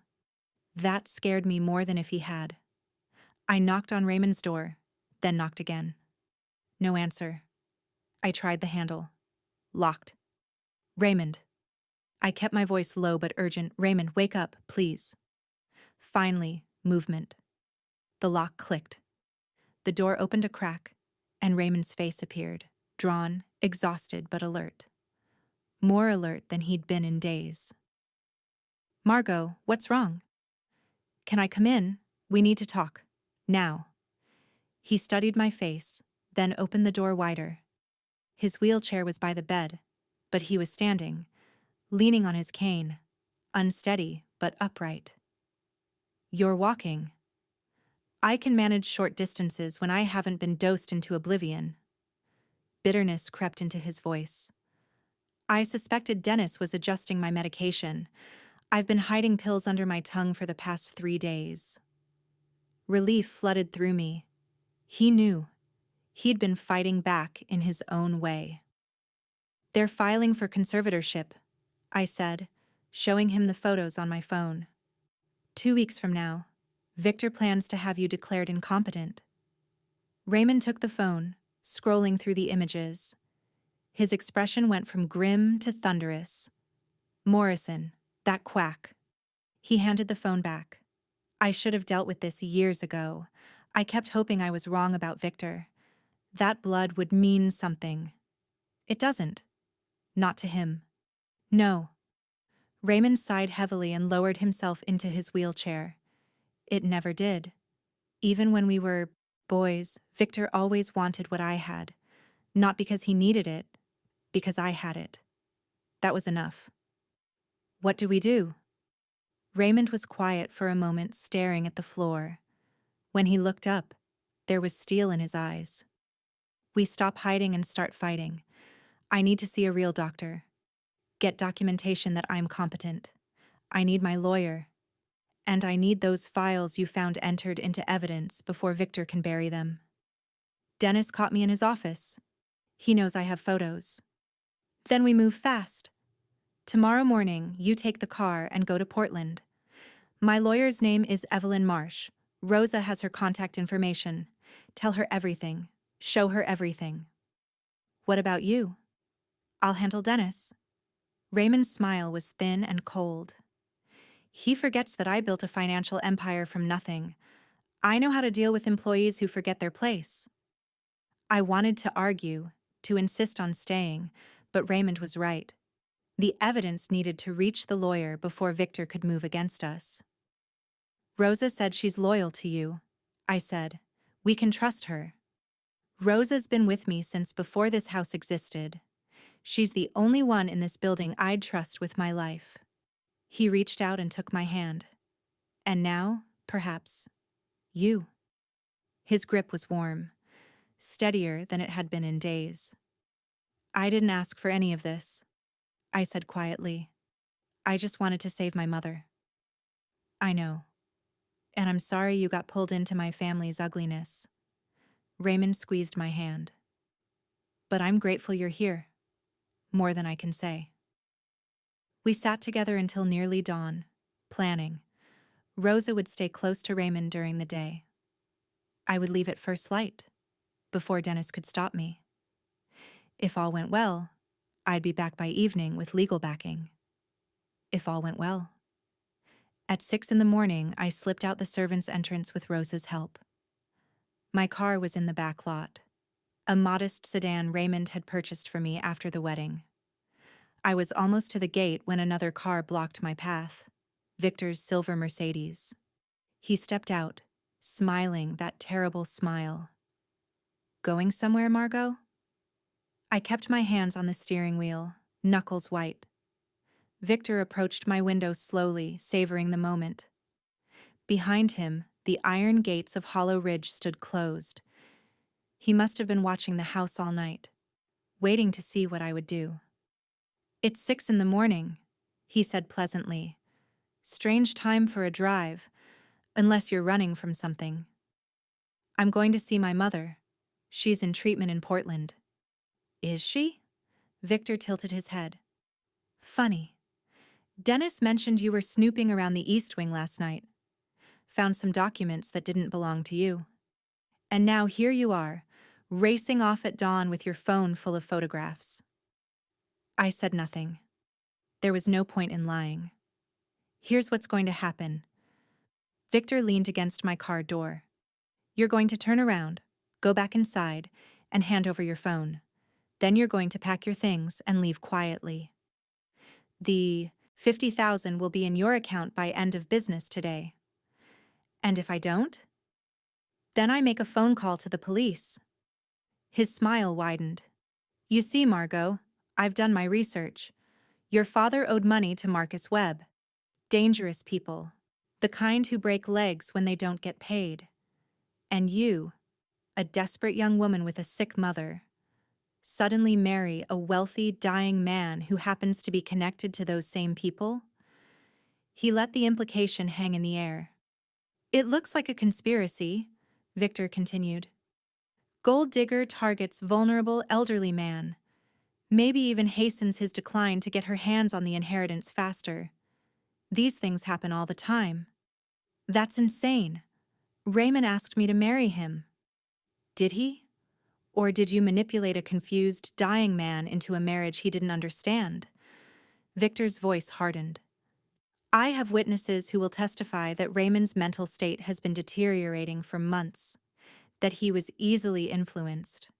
Speaker 1: That scared me more than if he had. I knocked on Raymond's door, then knocked again. No answer. I tried the handle. Locked. Raymond. I kept my voice low but urgent. Raymond, wake up, please. Finally, movement. The lock clicked. The door opened a crack, and Raymond's face appeared, drawn, exhausted but alert. More alert than he'd been in days. Margot, what's wrong? Can I come in? We need to talk. Now. He studied my face, then opened the door wider. His wheelchair was by the bed, but he was standing, leaning on his cane, unsteady but upright. You're walking. I can manage short distances when I haven't been dosed into oblivion. Bitterness crept into his voice. I suspected Dennis was adjusting my medication. I've been hiding pills under my tongue for the past 3 days. Relief flooded through me. He knew. He'd been fighting back in his own way. They're filing for conservatorship, I said, showing him the photos on my phone. 2 weeks from now, Victor plans to have you declared incompetent. Raymond took the phone, scrolling through the images. His expression went from grim to thunderous. Morrison, that quack. He handed the phone back. I should have dealt with this years ago. I kept hoping I was wrong about Victor. That blood would mean something. It doesn't. Not to him. No. Raymond sighed heavily and lowered himself into his wheelchair. It never did. Even when we were boys, Victor always wanted what I had. Not because he needed it, because I had it. That was enough. What do we do? Raymond was quiet for a moment, staring at the floor. When he looked up, there was steel in his eyes. We stop hiding and start fighting. I need to see a real doctor. Get documentation that I'm competent. I need my lawyer. And I need those files you found entered into evidence before Victor can bury them. Dennis caught me in his office. He knows I have photos. Then we move fast. Tomorrow morning, you take the car and go to Portland. My lawyer's name is Evelyn Marsh. Rosa has her contact information. Tell her everything. Show her everything. What about you? I'll handle Dennis. Raymond's smile was thin and cold. He forgets that I built a financial empire from nothing. I know how to deal with employees who forget their place. I wanted to argue, to insist on staying, but Raymond was right. The evidence needed to reach the lawyer before Victor could move against us. Rosa said she's loyal to you, I said. We can trust her. Rosa's been with me since before this house existed. She's the only one in this building I'd trust with my life. He reached out and took my hand. And now, perhaps, you. His grip was warm, steadier than it had been in days. I didn't ask for any of this, I said quietly. I just wanted to save my mother. I know. And I'm sorry you got pulled into my family's ugliness. Raymond squeezed my hand. But I'm grateful you're here. More than I can say. We sat together until nearly dawn, planning. Rosa would stay close to Raymond during the day. I would leave at first light, before Dennis could stop me. If all went well, I'd be back by evening with legal backing. If all went well. At 6 in the morning, I slipped out the servants' entrance with Rosa's help. My car was in the back lot, a modest sedan Raymond had purchased for me after the wedding. I was almost to the gate when another car blocked my path, Victor's silver Mercedes. He stepped out, smiling that terrible smile. Going somewhere, Margot? I kept my hands on the steering wheel, knuckles white. Victor approached my window slowly, savoring the moment. Behind him, the iron gates of Hollow Ridge stood closed. He must have been watching the house all night, waiting to see what I would do. It's 6 in the morning, he said pleasantly. Strange time for a drive, unless you're running from something. I'm going to see my mother. She's in treatment in Portland. Is she? Victor tilted his head. Funny. Dennis mentioned you were snooping around the East Wing last night. Found some documents that didn't belong to you. And now here you are, racing off at dawn with your phone full of photographs. I said nothing. There was no point in lying. Here's what's going to happen. Victor leaned against my car door. You're going to turn around, go back inside, and hand over your phone. Then you're going to pack your things and leave quietly. The $50,000 will be in your account by end of business today. And if I don't? Then I make a phone call to the police. His smile widened. You see, Margot, I've done my research. Your father owed money to Marcus Webb. Dangerous people. The kind who break legs when they don't get paid. And you, a desperate young woman with a sick mother, suddenly marry a wealthy, dying man who happens to be connected to those same people? He let the implication hang in the air. It looks like a conspiracy, Victor continued. Gold digger targets vulnerable elderly man. Maybe even hastens his decline to get her hands on the inheritance faster. These things happen all the time. That's insane. Raymond asked me to marry him. Did he? Or did you manipulate a confused, dying man into a marriage he didn't understand? Victor's voice hardened. I have witnesses who will testify that Raymond's mental state has been deteriorating for months, that he was easily influenced,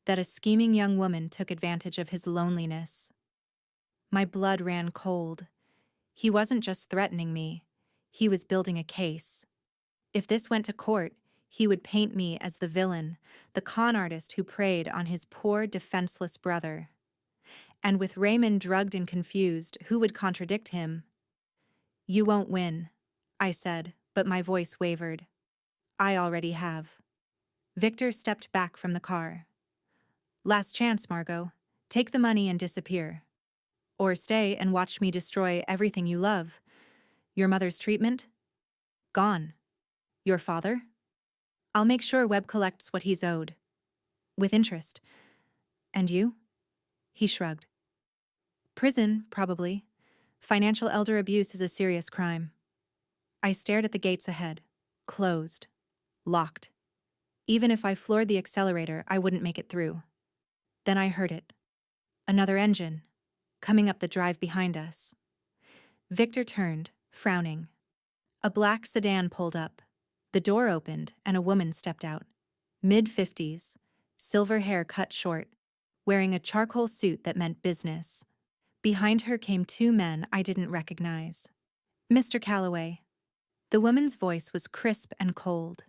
Speaker 1: that a scheming young woman took advantage of his loneliness. My blood ran cold. He wasn't just threatening me, he was building a case. If this went to court, he would paint me as the villain, the con artist who preyed on his poor, defenseless brother. And with Raymond drugged and confused, who would contradict him? You won't win, I said, but my voice wavered. I already have. Victor stepped back from the car. Last chance, Margot. Take the money and disappear. Or stay and watch me destroy everything you love. Your mother's treatment? Gone. Your father? I'll make sure Webb collects what he's owed. With interest. And you? He shrugged. Prison, probably. Financial elder abuse is a serious crime. I stared at the gates ahead. Closed. Locked. Even if I floored the accelerator, I wouldn't make it through. Then I heard it. Another engine. Coming up the drive behind us. Victor turned, frowning. A black sedan pulled up. The door opened, and a woman stepped out. Mid-50s, silver hair cut short. wearing a charcoal suit that meant business. Behind her came two men I didn't recognize. Mr. Calloway. The woman's voice was crisp and cold.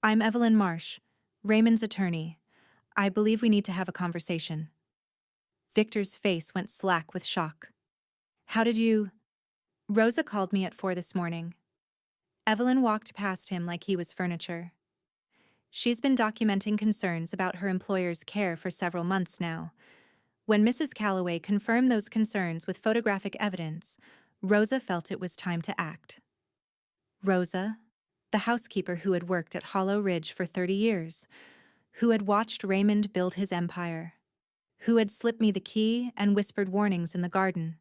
Speaker 1: I'm Evelyn Marsh, Raymond's attorney. I believe we need to have a conversation. Victor's face went slack with shock. How did you... Rosa called me at 4 this morning. Evelyn walked past him like he was furniture. She's been documenting concerns about her employer's care for several months now. When Mrs. Calloway confirmed those concerns with photographic evidence, Rosa felt it was time to act. Rosa, the housekeeper who had worked at Hollow Ridge for 30 years, who had watched Raymond build his empire, who had slipped me the key and whispered warnings in the garden.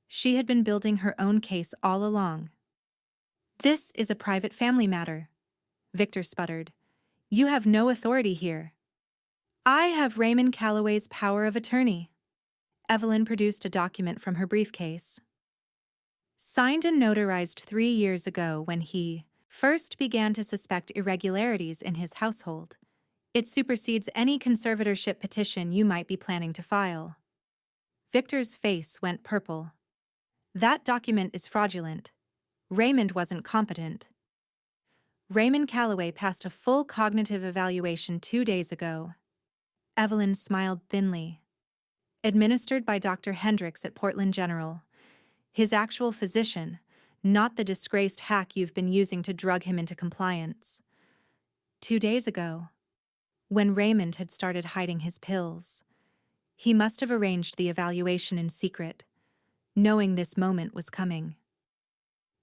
Speaker 1: She had been building her own case all along. This is a private family matter, Victor sputtered. You have no authority here. I have Raymond Calloway's power of attorney. Evelyn produced a document from her briefcase. Signed and notarized 3 years ago when he first began to suspect irregularities in his household. It supersedes any conservatorship petition you might be planning to file. Victor's face went purple. That document is fraudulent. Raymond wasn't competent. Raymond Calloway passed a full cognitive evaluation 2 days ago. Evelyn smiled thinly. Administered by Dr. Hendricks at Portland General. His actual physician, not the disgraced hack you've been using to drug him into compliance. 2 days ago, when Raymond had started hiding his pills, he must have arranged the evaluation in secret, knowing this moment was coming.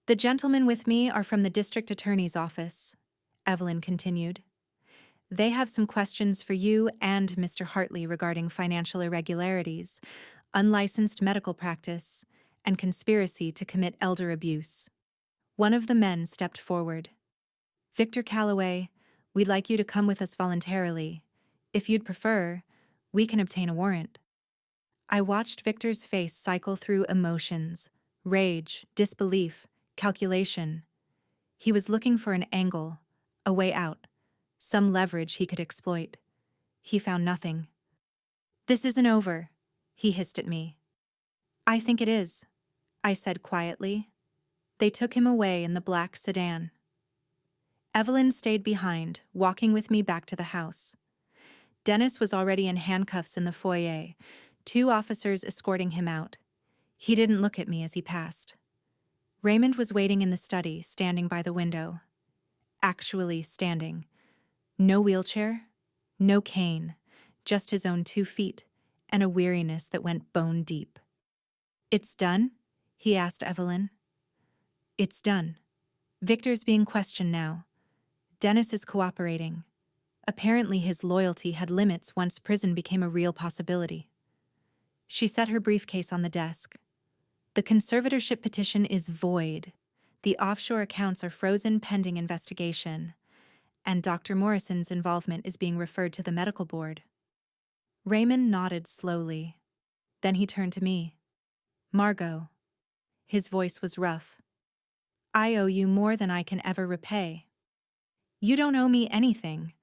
Speaker 1: The gentlemen with me are from the district attorney's office, Evelyn continued. They have some questions for you and Mr. Hartley regarding financial irregularities, unlicensed medical practice, and conspiracy to commit elder abuse. One of the men stepped forward. Victor Calloway, we'd like you to come with us voluntarily. If you'd prefer, we can obtain a warrant. I watched Victor's face cycle through emotions, rage, disbelief, calculation. He was looking for an angle, a way out, some leverage he could exploit. He found nothing. This isn't over, he hissed at me. I think it is, I said quietly. They took him away in the black sedan. Evelyn stayed behind, walking with me back to the house. Dennis was already in handcuffs in the foyer, 2 officers escorting him out. He didn't look at me as he passed. Raymond was waiting in the study, standing by the window. Actually standing. No wheelchair, no cane, just his own 2 feet, and a weariness that went bone deep. It's done? He asked Evelyn. It's done. Victor's being questioned now. Dennis is cooperating. Apparently his loyalty had limits once prison became a real possibility. She set her briefcase on the desk. The conservatorship petition is void. The offshore accounts are frozen pending investigation. And Dr. Morrison's involvement is being referred to the medical board. Raymond nodded slowly. Then he turned to me. Margot. His voice was rough. I owe you more than I can ever repay. You don't owe me anything.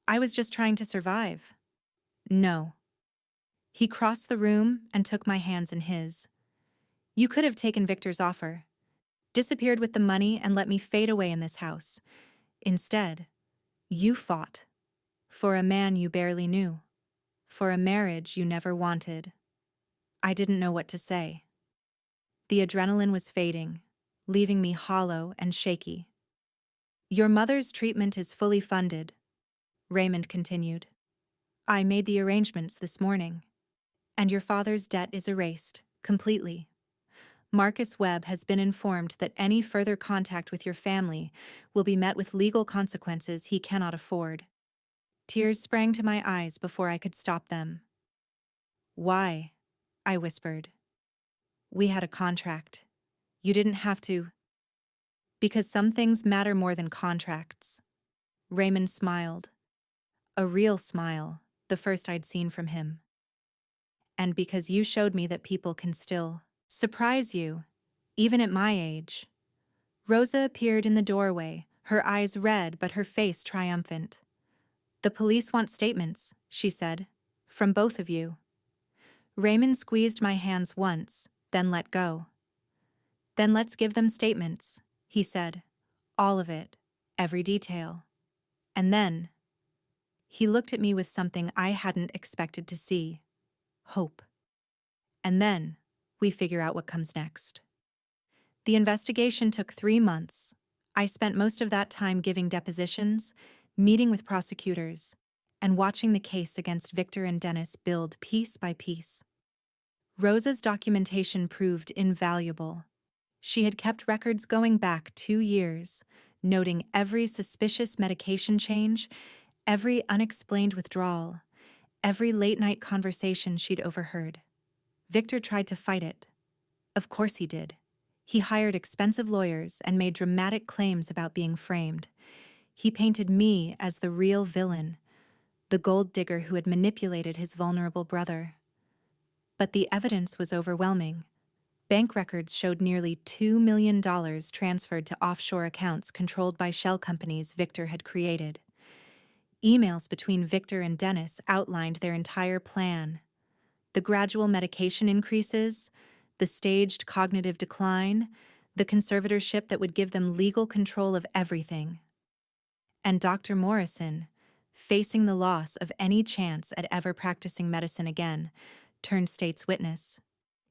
Speaker 1: I was just trying to survive. No. He crossed the room and took my hands in his. You could have taken Victor's offer, disappeared with the money and let me fade away in this house. Instead, you fought. For a man you barely knew. For a marriage you never wanted. I didn't know what to say. The adrenaline was fading, leaving me hollow and shaky. Your mother's treatment is fully funded, Raymond continued. I made the arrangements this morning. And your father's debt is erased, completely. Marcus Webb has been informed that any further contact with your family will be met with legal consequences he cannot afford. Tears sprang to my eyes before I could stop them. Why? I whispered. We had a contract. You didn't have to. Because some things matter more than contracts. Raymond smiled. A real smile, the first I'd seen from him. And because you showed me that people can still surprise you, even at my age. Rosa appeared in the doorway, her eyes red but her face triumphant. The police want statements, she said. From both of you. Raymond squeezed my hands once, then let go. Then let's give them statements, he said. All of it, every detail. And then, he looked at me with something I hadn't expected to see. Hope. And then, we figure out what comes next. The investigation took 3 months. I spent most of that time giving depositions, meeting with prosecutors, and watching the case against Victor and Dennis build piece by piece. Rosa's documentation proved invaluable. She had kept records going back 2 years, noting every suspicious medication change, every unexplained withdrawal, every late-night conversation she'd overheard. Victor tried to fight it. Of course he did. He hired expensive lawyers and made dramatic claims about being framed. He painted me as the real villain, the gold digger who had manipulated his vulnerable brother. But the evidence was overwhelming. Bank records showed nearly $2 million transferred to offshore accounts controlled by shell companies Victor had created. Emails between Victor and Dennis outlined their entire plan. The gradual medication increases, the staged cognitive decline, the conservatorship that would give them legal control of everything. And Dr. Morrison, facing the loss of any chance at ever practicing medicine again, turned state's witness.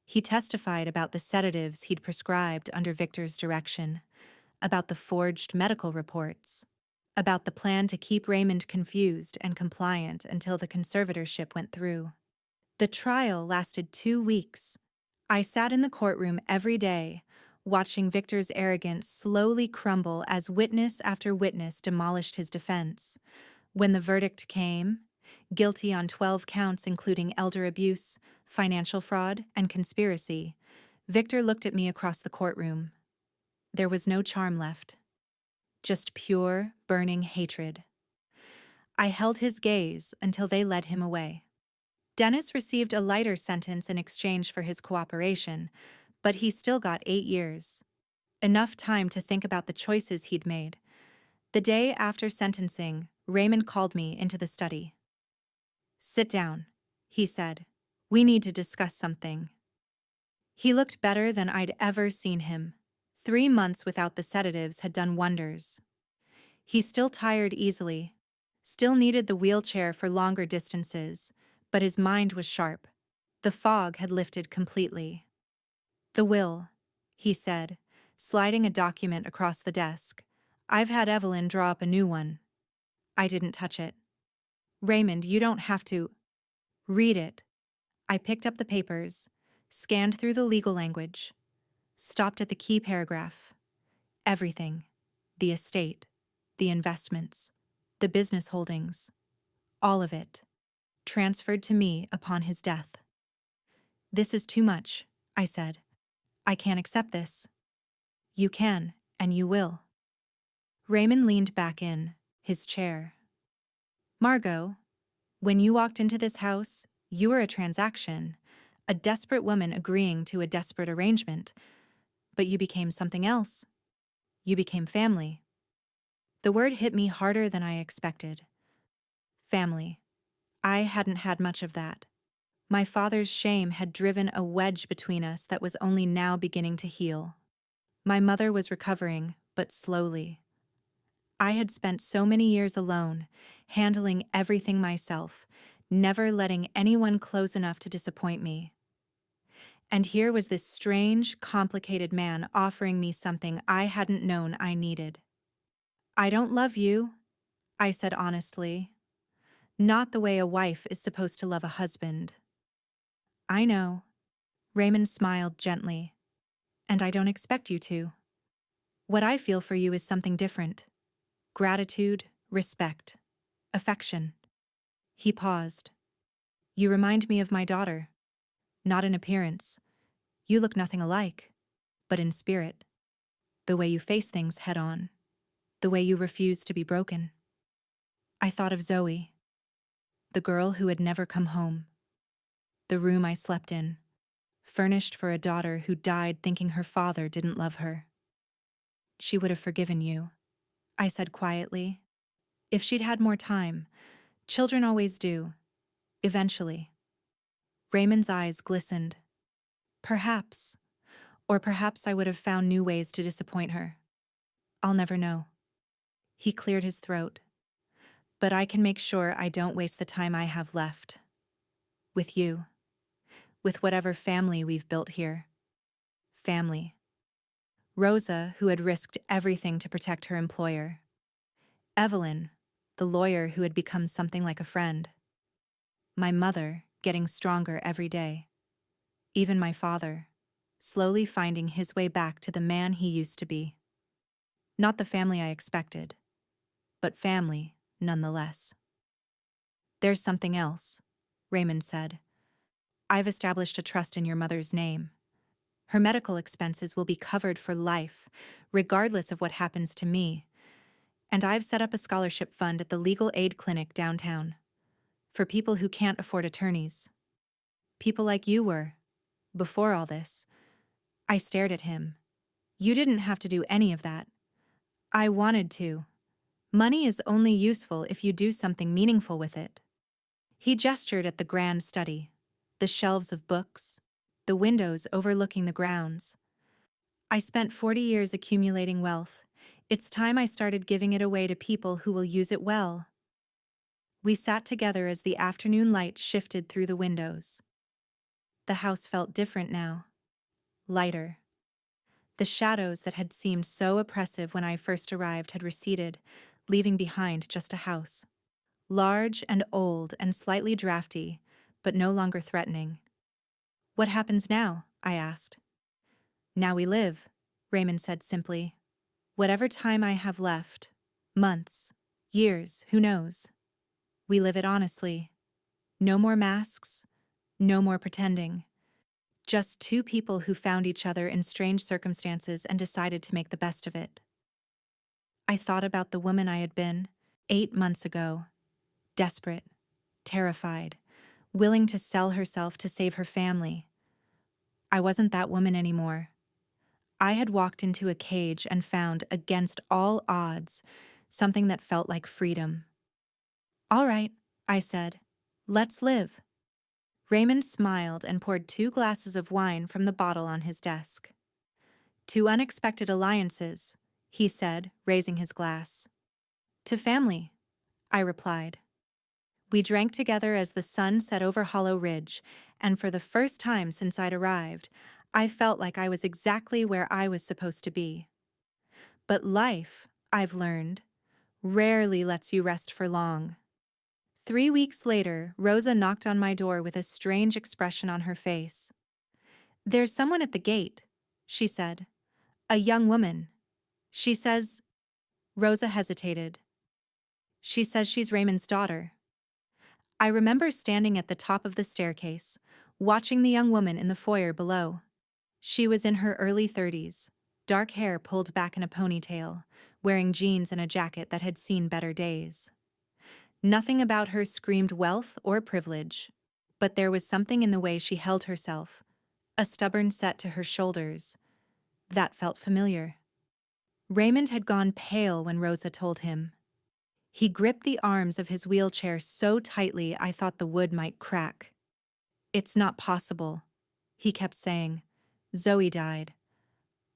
Speaker 1: He testified about the sedatives he'd prescribed under Victor's direction, about the forged medical reports, about the plan to keep Raymond confused and compliant until the conservatorship went through. The trial lasted 2 weeks. I sat in the courtroom every day, watching Victor's arrogance slowly crumble as witness after witness demolished his defense. When the verdict came, guilty on 12 counts including elder abuse, financial fraud, and conspiracy, Victor looked at me across the courtroom. There was no charm left. Just pure, burning hatred. I held his gaze until they led him away. Dennis received a lighter sentence in exchange for his cooperation, but he still got 8 years. Enough time to think about the choices he'd made. The day after sentencing, Raymond called me into the study. "Sit down," he said. "We need to discuss something." He looked better than I'd ever seen him. 3 months without the sedatives had done wonders. He still tired easily, still needed the wheelchair for longer distances, but his mind was sharp. The fog had lifted completely. "The will," he said, sliding a document across the desk. "I've had Evelyn draw up a new one." I didn't touch it. "Raymond, you don't have to." "Read it." I picked up the papers, scanned through the legal language, stopped at the key paragraph. Everything. The estate, the investments, the business holdings, all of it, transferred to me upon his death. "This is too much," I said. "I can't accept this." "You can, and you will." Raymond leaned back in his chair. "Margot, when you walked into this house, you were a transaction, a desperate woman agreeing to a desperate arrangement, but you became something else. You became family." The word hit me harder than I expected. Family. I hadn't had much of that. My father's shame had driven a wedge between us that was only now beginning to heal. My mother was recovering, but slowly. I had spent so many years alone, handling everything myself, never letting anyone close enough to disappoint me. And here was this strange, complicated man offering me something I hadn't known I needed. "I don't love you," I said honestly. "Not the way a wife is supposed to love a husband." "I know." Raymond smiled gently. "And I don't expect you to. What I feel for you is something different. Gratitude, respect, affection." He paused. "You remind me of my daughter. Not in appearance. You look nothing alike. But in spirit. The way you face things head on. The way you refuse to be broken." I thought of Zoe. The girl who had never come home. The room I slept in. Furnished for a daughter who died thinking her father didn't love her. "She would have forgiven you," I said quietly. "If she'd had more time. Children always do. Eventually. Raymond's eyes glistened. Perhaps. Or perhaps I would have found new ways to disappoint her. I'll never know. He cleared his throat. But I can make sure I don't waste the time I have left. With you. With whatever family we've built here. Family. Rosa, who had risked everything to protect her employer. Evelyn, the lawyer who had become something like a friend. My mother, getting stronger every day. Even my father, slowly finding his way back to the man he used to be. Not the family I expected, but family nonetheless. There's something else, Raymond said. I've established a trust in your mother's name. Her medical expenses will be covered for life, regardless of what happens to me. And I've set up a scholarship fund at the legal aid clinic downtown. For people who can't afford attorneys. People like you were. Before all this. I stared at him. You didn't have to do any of that. I wanted to. Money is only useful if you do something meaningful with it. He gestured at the grand study, the shelves of books, the windows overlooking the grounds. I spent 40 years accumulating wealth. It's time I started giving it away to people who will use it well. We sat together as the afternoon light shifted through the windows. The house felt different now. Lighter. The shadows that had seemed so oppressive when I first arrived had receded, leaving behind just a house. Large and old and slightly drafty, but no longer threatening. What happens now? I asked. Now we live, Raymond said simply. Whatever time I have left, months, years, who knows? We live it honestly. No more masks, no more pretending. Just two people who found each other in strange circumstances and decided to make the best of it. I thought about the woman I had been 8 months ago. Desperate, terrified, willing to sell herself to save her family. I wasn't that woman anymore. I had walked into a cage and found, against all odds, something that felt like freedom. All right, I said. Let's live. Raymond smiled and poured 2 glasses of wine from the bottle on his desk. 2 unexpected alliances, he said, raising his glass. To family, I replied. We drank together as the sun set over Hollow Ridge, and for the first time since I'd arrived, I felt like I was exactly where I was supposed to be. But life, I've learned, rarely lets you rest for long. 3 weeks later, Rosa knocked on my door with a strange expression on her face. There's someone at the gate, she said. A young woman. She says... Rosa hesitated. She says she's Raymond's daughter. I remember standing at the top of the staircase, watching the young woman in the foyer below. She was in her early 30s, dark hair pulled back in a ponytail, wearing jeans and a jacket that had seen better days. Nothing about her screamed wealth or privilege, but there was something in the way she held herself, a stubborn set to her shoulders, that felt familiar. Raymond had gone pale when Rosa told him. He gripped the arms of his wheelchair so tightly I thought the wood might crack. It's not possible, he kept saying. Zoe died.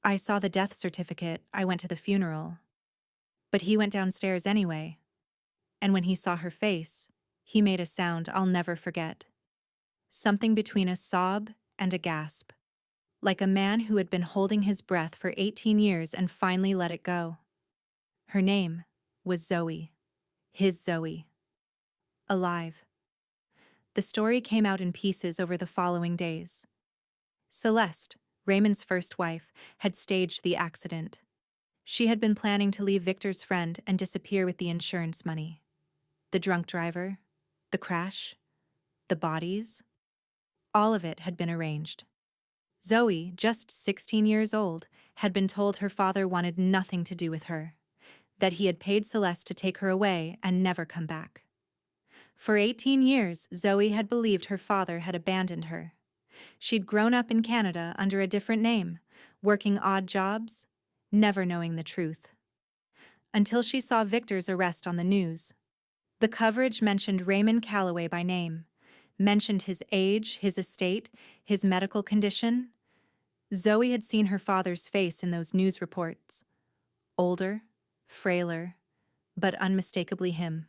Speaker 1: I saw the death certificate, I went to the funeral. But he went downstairs anyway. And when he saw her face, he made a sound I'll never forget. Something between a sob and a gasp. Like a man who had been holding his breath for 18 years and finally let it go. Her name was Zoe. His Zoe. Alive. The story came out in pieces over the following days. Celeste, Raymond's first wife, had staged the accident. She had been planning to leave Victor's friend and disappear with the insurance money. The drunk driver, the crash, the bodies, all of it had been arranged. Zoe, just 16 years old, had been told her father wanted nothing to do with her, that he had paid Celeste to take her away and never come back. For 18 years, Zoe had believed her father had abandoned her. She'd grown up in Canada under a different name, working odd jobs, never knowing the truth. Until she saw Victor's arrest on the news. The coverage mentioned Raymond Calloway by name, mentioned his age, his estate, his medical condition. Zoe had seen her father's face in those news reports. Older, frailer, but unmistakably him.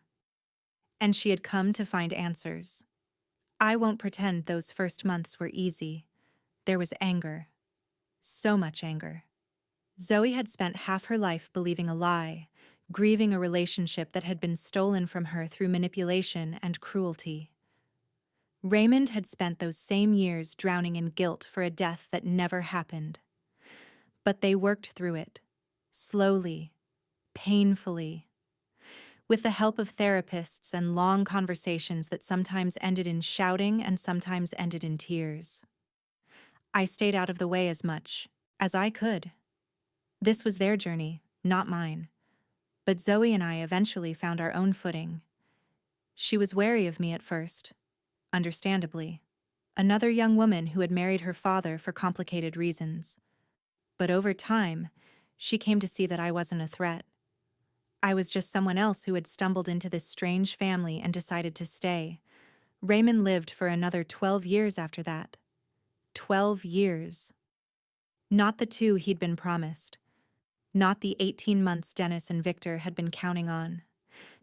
Speaker 1: And she had come to find answers. I won't pretend those first months were easy. There was anger. So much anger. Zoe had spent half her life believing a lie, grieving a relationship that had been stolen from her through manipulation and cruelty. Raymond had spent those same years drowning in guilt for a death that never happened. But they worked through it, slowly, painfully, with the help of therapists and long conversations that sometimes ended in shouting and sometimes ended in tears. I stayed out of the way as much as I could. This was their journey, not mine. But Zoe and I eventually found our own footing. She was wary of me at first, understandably. Another young woman who had married her father for complicated reasons. But over time, she came to see that I wasn't a threat. I was just someone else who had stumbled into this strange family and decided to stay. Raymond lived for another 12 years after that. 12 years. Not the 2 he'd been promised. Not the 18 months Dennis and Victor had been counting on.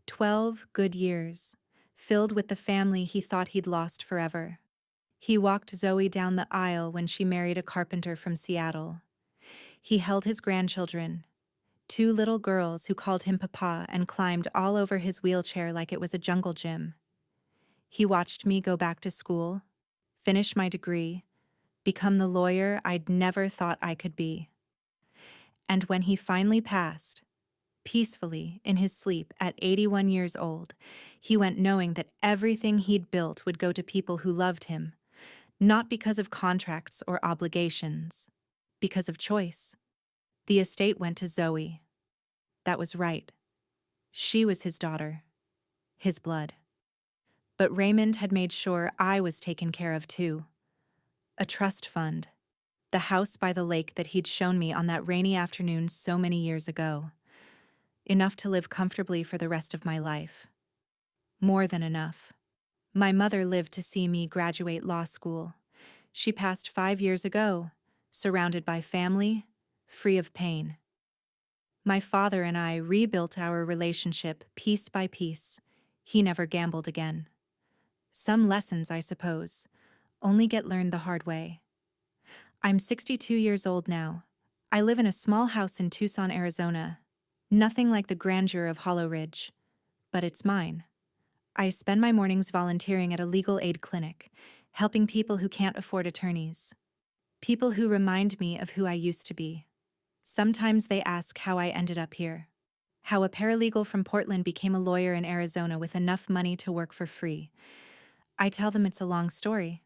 Speaker 1: 12 good years, filled with the family he thought he'd lost forever. He walked Zoe down the aisle when she married a carpenter from Seattle. He held his grandchildren, 2 little girls who called him Papa and climbed all over his wheelchair like it was a jungle gym. He watched me go back to school, finish my degree, become the lawyer I'd never thought I could be. And when he finally passed, peacefully in his sleep at 81 years old, he went knowing that everything he'd built would go to people who loved him, not because of contracts or obligations, because of choice. The estate went to Zoe. That was right. She was his daughter, his blood. But Raymond had made sure I was taken care of too. A trust fund. The house by the lake that he'd shown me on that rainy afternoon so many years ago. Enough to live comfortably for the rest of my life. More than enough. My mother lived to see me graduate law school. She passed 5 years ago, surrounded by family, free of pain. My father and I rebuilt our relationship piece by piece. He never gambled again. Some lessons, I suppose, only get learned the hard way. I'm 62 years old now. I live in a small house in Tucson, Arizona. Nothing like the grandeur of Hollow Ridge, but it's mine. I spend my mornings volunteering at a legal aid clinic, helping people who can't afford attorneys. People who remind me of who I used to be. Sometimes they ask how I ended up here. How a paralegal from Portland became a lawyer in Arizona with enough money to work for free. I tell them it's a long story,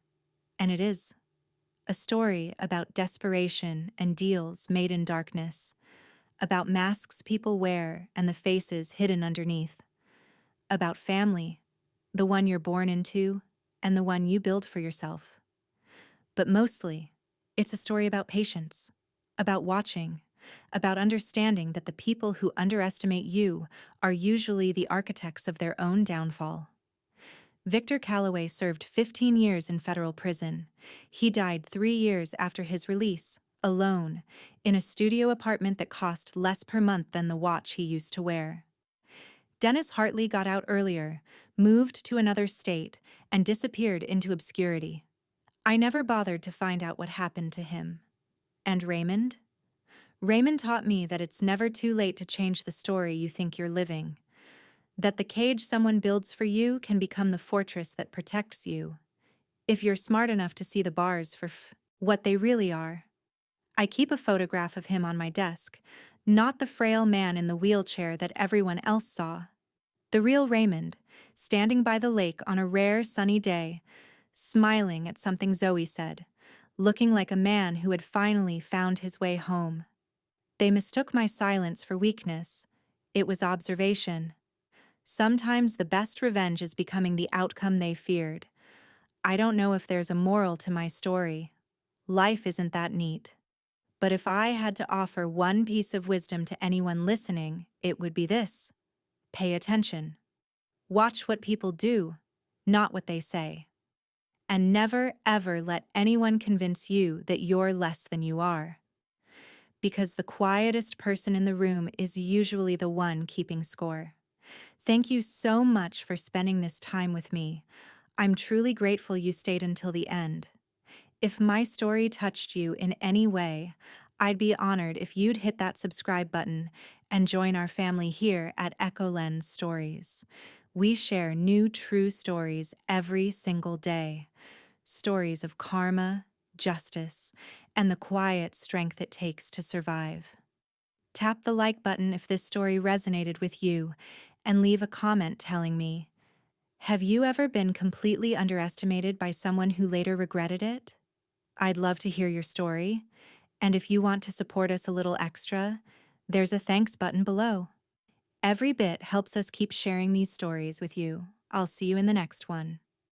Speaker 1: and it is. A story about desperation and deals made in darkness, about masks people wear and the faces hidden underneath, about family, the one you're born into and the one you build for yourself. But mostly, it's a story about patience, about watching, about understanding that the people who underestimate you are usually the architects of their own downfall. Victor Calloway served 15 years in federal prison. He died 3 years after his release, alone, in a studio apartment that cost less per month than the watch he used to wear. Dennis Hartley got out earlier, moved to another state, and disappeared into obscurity. I never bothered to find out what happened to him. And Raymond? Raymond taught me that it's never too late to change the story you think you're living. That the cage someone builds for you can become the fortress that protects you, if you're smart enough to see the bars for what they really are. I keep a photograph of him on my desk, not the frail man in the wheelchair that everyone else saw. The real Raymond, standing by the lake on a rare sunny day, smiling at something Zoe said, looking like a man who had finally found his way home. They mistook my silence for weakness. It was observation. Sometimes the best revenge is becoming the outcome they feared. I don't know if there's a moral to my story. Life isn't that neat. But if I had to offer one piece of wisdom to anyone listening, it would be this. Pay attention. Watch what people do, not what they say. And never, ever let anyone convince you that you're less than you are. Because the quietest person in the room is usually the one keeping score. Thank you so much for spending this time with me. I'm truly grateful you stayed until the end. If my story touched you in any way, I'd be honored if you'd hit that subscribe button and join our family here at Echo Lens Stories. We share new true stories every single day. Stories of karma, justice, and the quiet strength it takes to survive. Tap the like button if this story resonated with you, and leave a comment telling me, have you ever been completely underestimated by someone who later regretted it? I'd love to hear your story, and if you want to support us a little extra, there's a thanks button below. Every bit helps us keep sharing these stories with you. I'll see you in the next one.